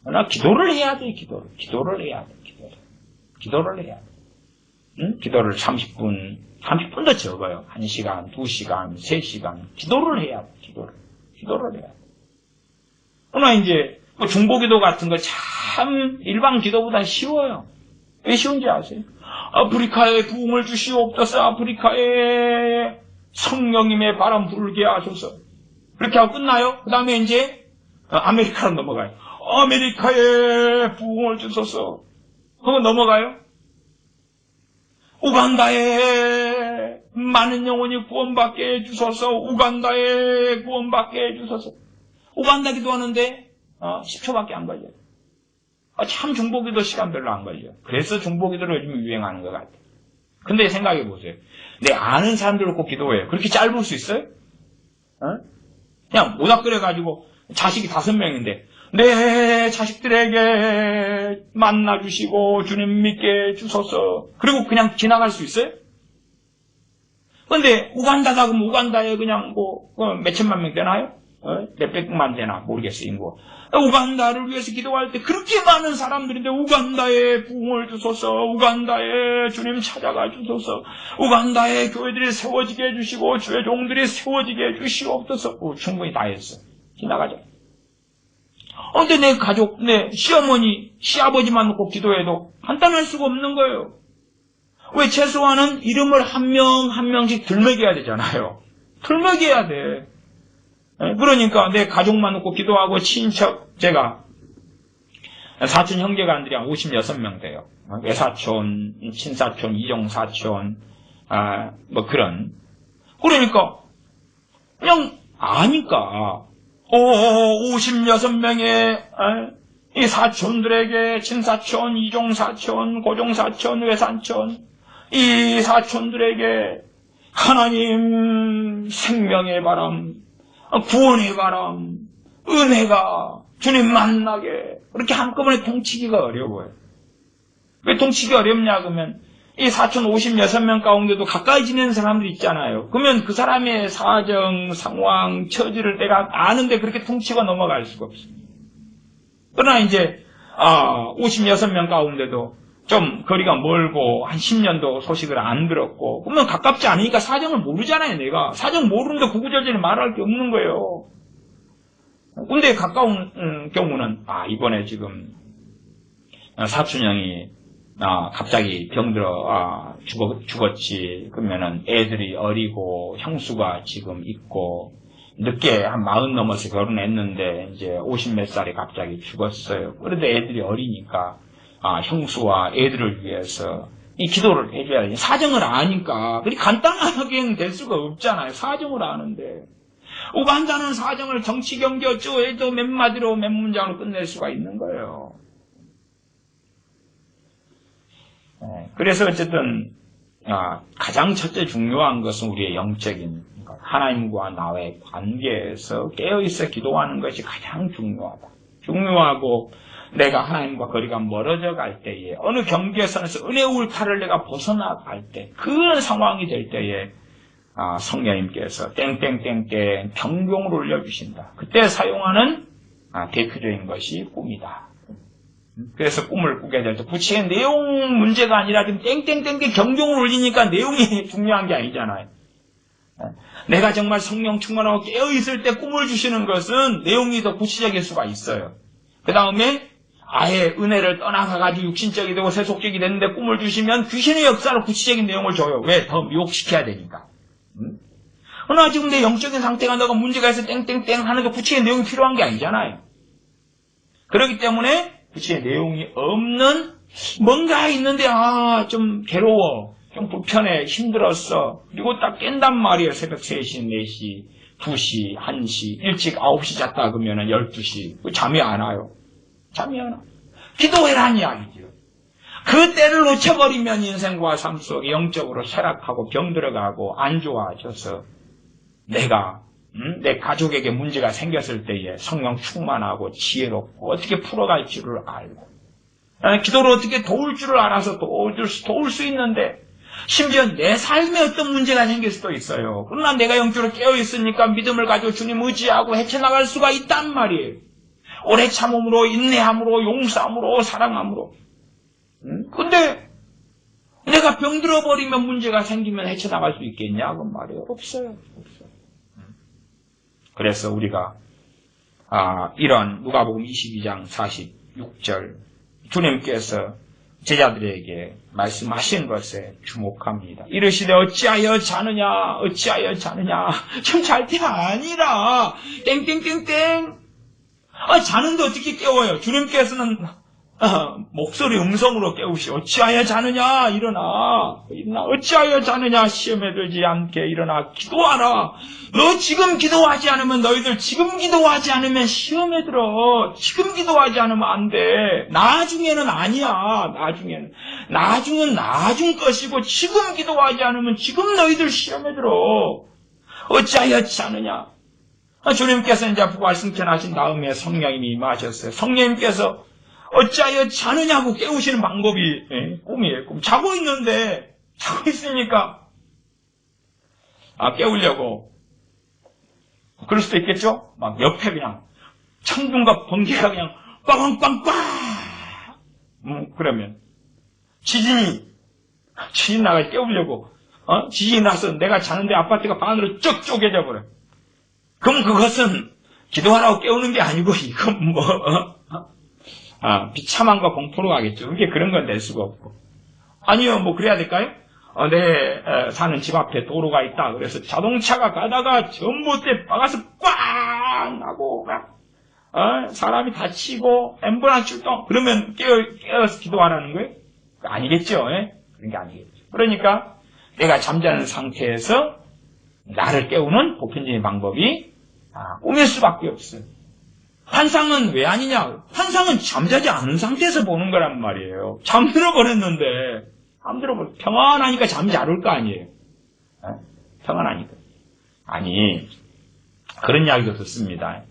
그러나 기도를 해야 돼, 기도를 해야 돼. 기도를 해야 돼. 응? 기도를 30분도 적어요. 1시간, 2시간, 3시간. 기도를 해야 돼, 기도를 해야 돼. 그러나 이제, 중보기도 같은 거 참 일반 기도보다 쉬워요. 왜 쉬운지 아세요? 아프리카에 부흥을 주시옵소서, 아프리카에 성령님의 바람 불게 하소서. 그렇게 하고 끝나요? 그 다음에 이제, 아메리카로 넘어가요. 아메리카에 부흥을 주소서. 그거 넘어가요? 우간다에 많은 영혼이 구원받게 해주소서. 우간다에 구원받게 해주소서. 우간다 기도하는데 10초밖에 안 걸려요. 참 중보기도 시간 별로 안 걸려요. 그래서 중보기도를 요즘 유행하는 것 같아요. 근데 생각해 보세요. 내 아는 사람들 놓고 기도해요. 그렇게 짧을 수 있어요? 그냥 모닥거려가지고 자식이 5명인데 내 자식들에게 만나주시고 주님 믿게 해주소서. 그리고 그냥 지나갈 수 있어요? 근데 우간다다 그러면 우간다에 그냥 몇천만 명 되나요? 몇백만 되나 모르겠어요. 인구가. 우간다를 위해서 기도할 때 그렇게 많은 사람들인데 우간다에 부흥을 주소서. 우간다에 주님 찾아가 주소서. 우간다에 교회들이 세워지게 해주시고 주의 종들이 세워지게 해주시옵소서. 충분히 다 했어. 지나가죠. 근데 내 가족, 내 시어머니, 시아버지만 놓고 기도해도 간단할 수가 없는 거예요. 왜? 최소한은 이름을 한 명 한 명씩 들먹여야 되잖아요. 들먹여야 돼. 그러니까 내 가족만 놓고 기도하고 친척, 제가 사촌 형제간들이 한 56명 돼요. 외사촌, 친사촌, 이종사촌, 그런. 그러니까 그냥 아니까 56명의 이 사촌들에게 친사촌, 이종사촌, 고종사촌, 외사촌 이 사촌들에게 하나님 생명의 바람, 구원의 바람, 은혜가 주님 만나게 그렇게 한꺼번에 통치기가 어려워요. 왜 통치기 어렵냐 그러면 이 사촌 56명 가운데도 가까이 지내는 사람들이 있잖아요. 그러면 그 사람의 사정, 상황, 처지를 내가 아는데 그렇게 통치가 넘어갈 수가 없습니다. 그러나 이제 56명 가운데도 좀 거리가 멀고 한 10년도 소식을 안 들었고 그러면 가깝지 않으니까 사정을 모르잖아요. 내가 사정 모르는데 구구절절히 말할 게 없는 거예요. 근데 가까운 경우는 이번에 지금 사촌 형이 갑자기 병들어 죽었지. 그러면은 애들이 어리고 형수가 지금 있고 늦게 한 40 넘어서 결혼했는데 이제 50 몇 살에 갑자기 죽었어요. 그런데 애들이 어리니까 형수와 애들을 위해서 이 기도를 해줘야 돼. 사정을 아니까 그리 간단하게 될 수가 없잖아요. 사정을 아는데 우간다는 사정을 정치 경제 어쩌고 해도 몇 마디로 몇 문장으로 끝낼 수가 있는 거예요. 그래서 어쨌든 가장 첫째 중요한 것은 우리의 영적인 하나님과 나의 관계에서 깨어있어 기도하는 것이 가장 중요하다. 중요하고 내가 하나님과 거리가 멀어져 갈 때에 어느 경계선에서 은혜 울타리를 내가 벗어나갈 때 그런 상황이 될 때에 성령님께서 땡땡땡땡 경종을 울려주신다. 그때 사용하는 대표적인 것이 꿈이다. 그래서 꿈을 꾸게 될 때 구체의 내용 문제가 아니라 지금 땡땡땡땡 경종을 울리니까 내용이 중요한 게 아니잖아요. 내가 정말 성령 충만하고 깨어있을 때 꿈을 주시는 것은 내용이 더 구체적일 수가 있어요. 그 다음에 아예 은혜를 떠나가가지고 육신적이 되고 세속적이 됐는데 꿈을 주시면 귀신의 역사로 구체적인 내용을 줘요. 왜? 더 미혹시켜야 되니까. 그러나 지금 내 영적인 상태가 너가 문제가 있어 땡땡땡 하는 게 구체적인 내용이 필요한 게 아니잖아요. 그렇기 때문에 구체적인 내용이 없는 뭔가 있는데 좀 괴로워, 좀 불편해, 힘들었어. 그리고 딱 깬단 말이에요. 새벽 3시, 4시, 2시, 1시, 일찍 9시 잤다 그러면 12시. 잠이 안 와요. 잠이 안 와. 기도해라는 이야기죠. 그 때를 놓쳐버리면 인생과 삶 속에 영적으로 쇠락하고 병들어가고 안 좋아져서 내가 내 가족에게 문제가 생겼을 때에 성령 충만하고 지혜롭고 어떻게 풀어갈 줄을 알고 기도를 어떻게 도울 줄을 알아서 도울 수 있는데 심지어 내 삶에 어떤 문제가 생길 수도 있어요. 그러나 내가 영적으로 깨어있으니까 믿음을 가지고 주님 의지하고 헤쳐나갈 수가 있단 말이에요. 오래 참음으로 인내함으로 용서함으로 사랑함으로. 근데 내가 병들어버리면 문제가 생기면 헤쳐나갈 수 있겠냐? 그건 말이에요. 없어요. 그래서 우리가 이런 누가복음 22장 46절 주님께서 제자들에게 말씀하신 것에 주목합니다. 이르시되 어찌하여 자느냐 어찌하여 자느냐 좀 잘 때 아니라 땡땡땡땡 자는데 어떻게 깨워요? 주님께서는 목소리 음성으로 깨우시 어찌하여 자느냐 일어나 어찌하여 자느냐 시험에 들지 않게 일어나 기도하라. 너 지금 기도하지 않으면 너희들 지금 기도하지 않으면 시험에 들어. 지금 기도하지 않으면 안 돼. 나중에는 아니야. 나중은 나중 것이고 지금 기도하지 않으면 지금 너희들 시험에 들어. 어찌하여 자느냐. 주님께서 이제 부활승천하신 다음에 성령님이 임하셨어요. 성령님께서 어찌하여 자느냐고 깨우시는 방법이 꿈이에요. 꿈. 자고 있으니까 깨우려고 그럴 수도 있겠죠. 막 옆에 그냥 천둥과 번개가 그냥 빵빵빵빵 그러면 지진 나가 깨우려고 지진이 나서 내가 자는데 아파트가 반으로 쭉 쪼개져 버려. 그럼 그것은 기도하라고 깨우는 게 아니고 이건 비참함과 공포로 가겠죠. 그게 그런 건 낼 수가 없고. 아니요, 그래야 될까요? 내 사는 집 앞에 도로가 있다. 그래서 자동차가 가다가 전봇대 박아서 꽝! 하고, 사람이 다치고, 앰뷸런스 출동. 그러면 깨어서 기도하라는 거예요? 아니겠죠, 그런 게 아니겠죠. 그러니까, 내가 잠자는 상태에서 나를 깨우는 보편적인 방법이, 꿈일 수밖에 없어요. 환상은 왜 아니냐? 환상은 잠자지 않은 상태에서 보는 거란 말이에요. 잠들어 버렸는데, 평안하니까 잠이 잘 올 거 아니에요. 평안하니까. 아니, 그런 이야기도 듣습니다.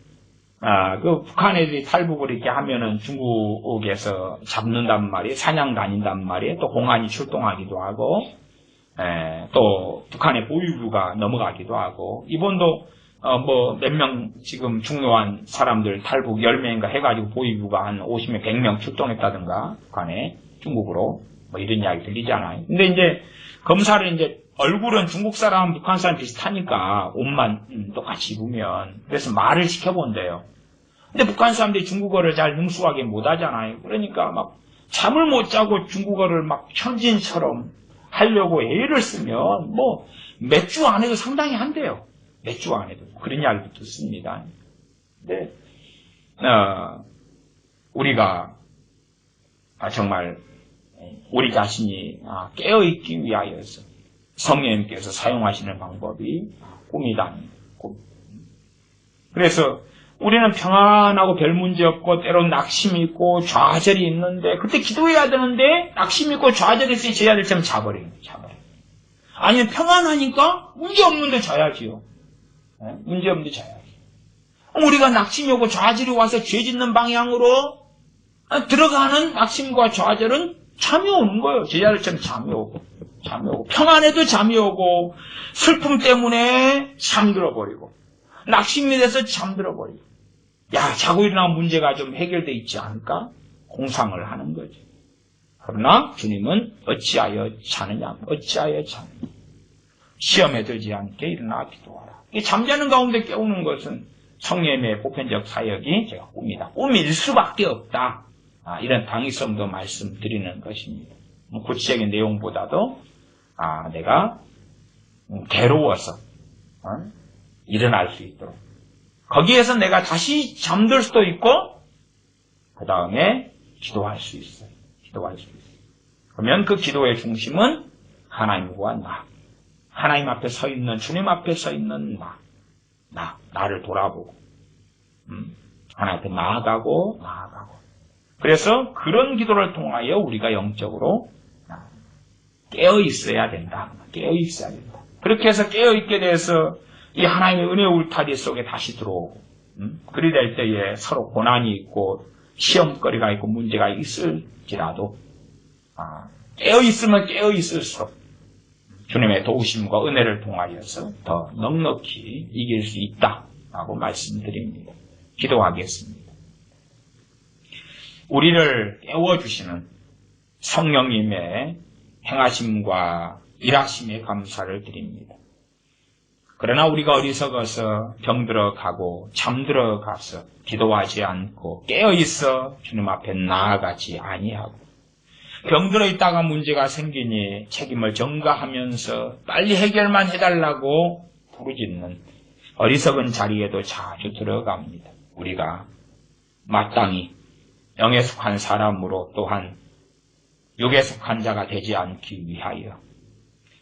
북한 애들이 탈북을 이렇게 하면은 중국에서 잡는단 말이에요. 사냥 다닌단 말이에요. 또 공안이 출동하기도 하고, 또 북한의 보위부가 넘어가기도 하고, 이번도 몇 명 지금 중요한 사람들 탈북 10명인가 해가지고 보위부가 한 50명, 100명 출동했다든가, 북한에, 중국으로, 이런 이야기 들리잖아요. 근데 이제, 검사를 이제, 얼굴은 중국 사람, 북한 사람 비슷하니까, 옷만 똑같이 입으면, 그래서 말을 시켜본대요. 근데 북한 사람들이 중국어를 잘 능숙하게 못하잖아요. 그러니까 잠을 못 자고 중국어를 현지인처럼 하려고 애를 쓰면, 몇 주 안에도 상당히 한대요. 몇 주 안에도. 그런 이야기도 듣습니다. 근데, 우리가, 정말, 우리 자신이 깨어있기 위하여서 성령님께서 사용하시는 방법이 꿈이다. 그래서 우리는 평안하고 별 문제 없고 때로는 낙심이 있고 좌절이 있는데 그때 기도해야 되는데 낙심이 있고 좌절이 있으니 제야 될 때면 자버려요. 아니면 평안하니까 문제 없는데 자야지요. 문제 없는데 자야지. 우리가 낙심이 오고 좌절이 와서 죄 짓는 방향으로 들어가는 낙심과 좌절은 잠이 오는 거예요. 제자들처럼 잠이 오고 평안에도 잠이 오고 슬픔 때문에 잠들어버리고 낙심이 돼서 잠들어버리고 자고 일어나면 문제가 좀 해결되어 있지 않을까? 공상을 하는 거지. 그러나 주님은 어찌하여 자느냐? 시험에 들지 않게 일어나 기도하라. 이 잠자는 가운데 깨우는 것은 성령님의 보편적 사역이 제가 꿈일 수밖에 없다. 이런 당위성도 말씀드리는 것입니다. 구체적인 내용보다도 내가 괴로워서 일어날 수 있도록 거기에서 내가 다시 잠들 수도 있고 그 다음에 기도할 수 있어요. 그러면 그 기도의 중심은 하나님과 하나님 앞에 서 있는 주님 앞에 서 있는 나를 돌아보고 하나님 앞에 나아가고 그래서 그런 기도를 통하여 우리가 영적으로 깨어 있어야 된다. 그렇게 해서 깨어 있게 돼서 이 하나님의 은혜 울타리 속에 다시 들어오고 그리 될 때에 서로 고난이 있고 시험거리가 있고 문제가 있을지라도 깨어 있으면 깨어 있을수록 주님의 도우심과 은혜를 통하여서 더 넉넉히 이길 수 있다라고 말씀드립니다. 기도하겠습니다. 우리를 깨워주시는 성령님의 행하심과 일하심에 감사를 드립니다. 그러나 우리가 어리석어서 병들어가고 잠들어가서 기도하지 않고 깨어있어 주님 앞에 나아가지 아니하고 병들어 있다가 문제가 생기니 책임을 전가하면서 빨리 해결만 해달라고 부르짖는 어리석은 자리에도 자주 들어갑니다. 우리가 마땅히 영에 속한 사람으로 또한 육에 속한 자가 되지 않기 위하여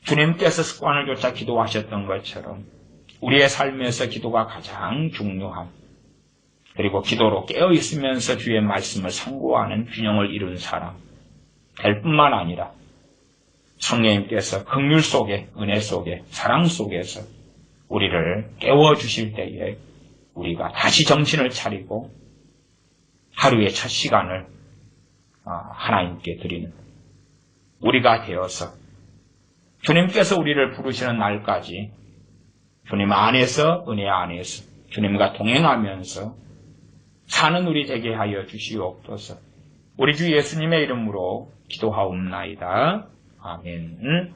주님께서 습관을 좇아 기도하셨던 것처럼 우리의 삶에서 기도가 가장 중요함 그리고 기도로 깨어있으면서 주의 말씀을 상고하는 균형을 이룬 사람 될 뿐만 아니라 성령님께서 긍휼 속에 은혜 속에 사랑 속에서 우리를 깨워주실 때에 우리가 다시 정신을 차리고 하루의 첫 시간을 하나님께 드리는 우리가 되어서 주님께서 우리를 부르시는 날까지 주님 안에서 은혜 안에서 주님과 동행하면서 사는 우리 되게 하여 주시옵소서. 우리 주 예수님의 이름으로 기도하옵나이다. 아멘.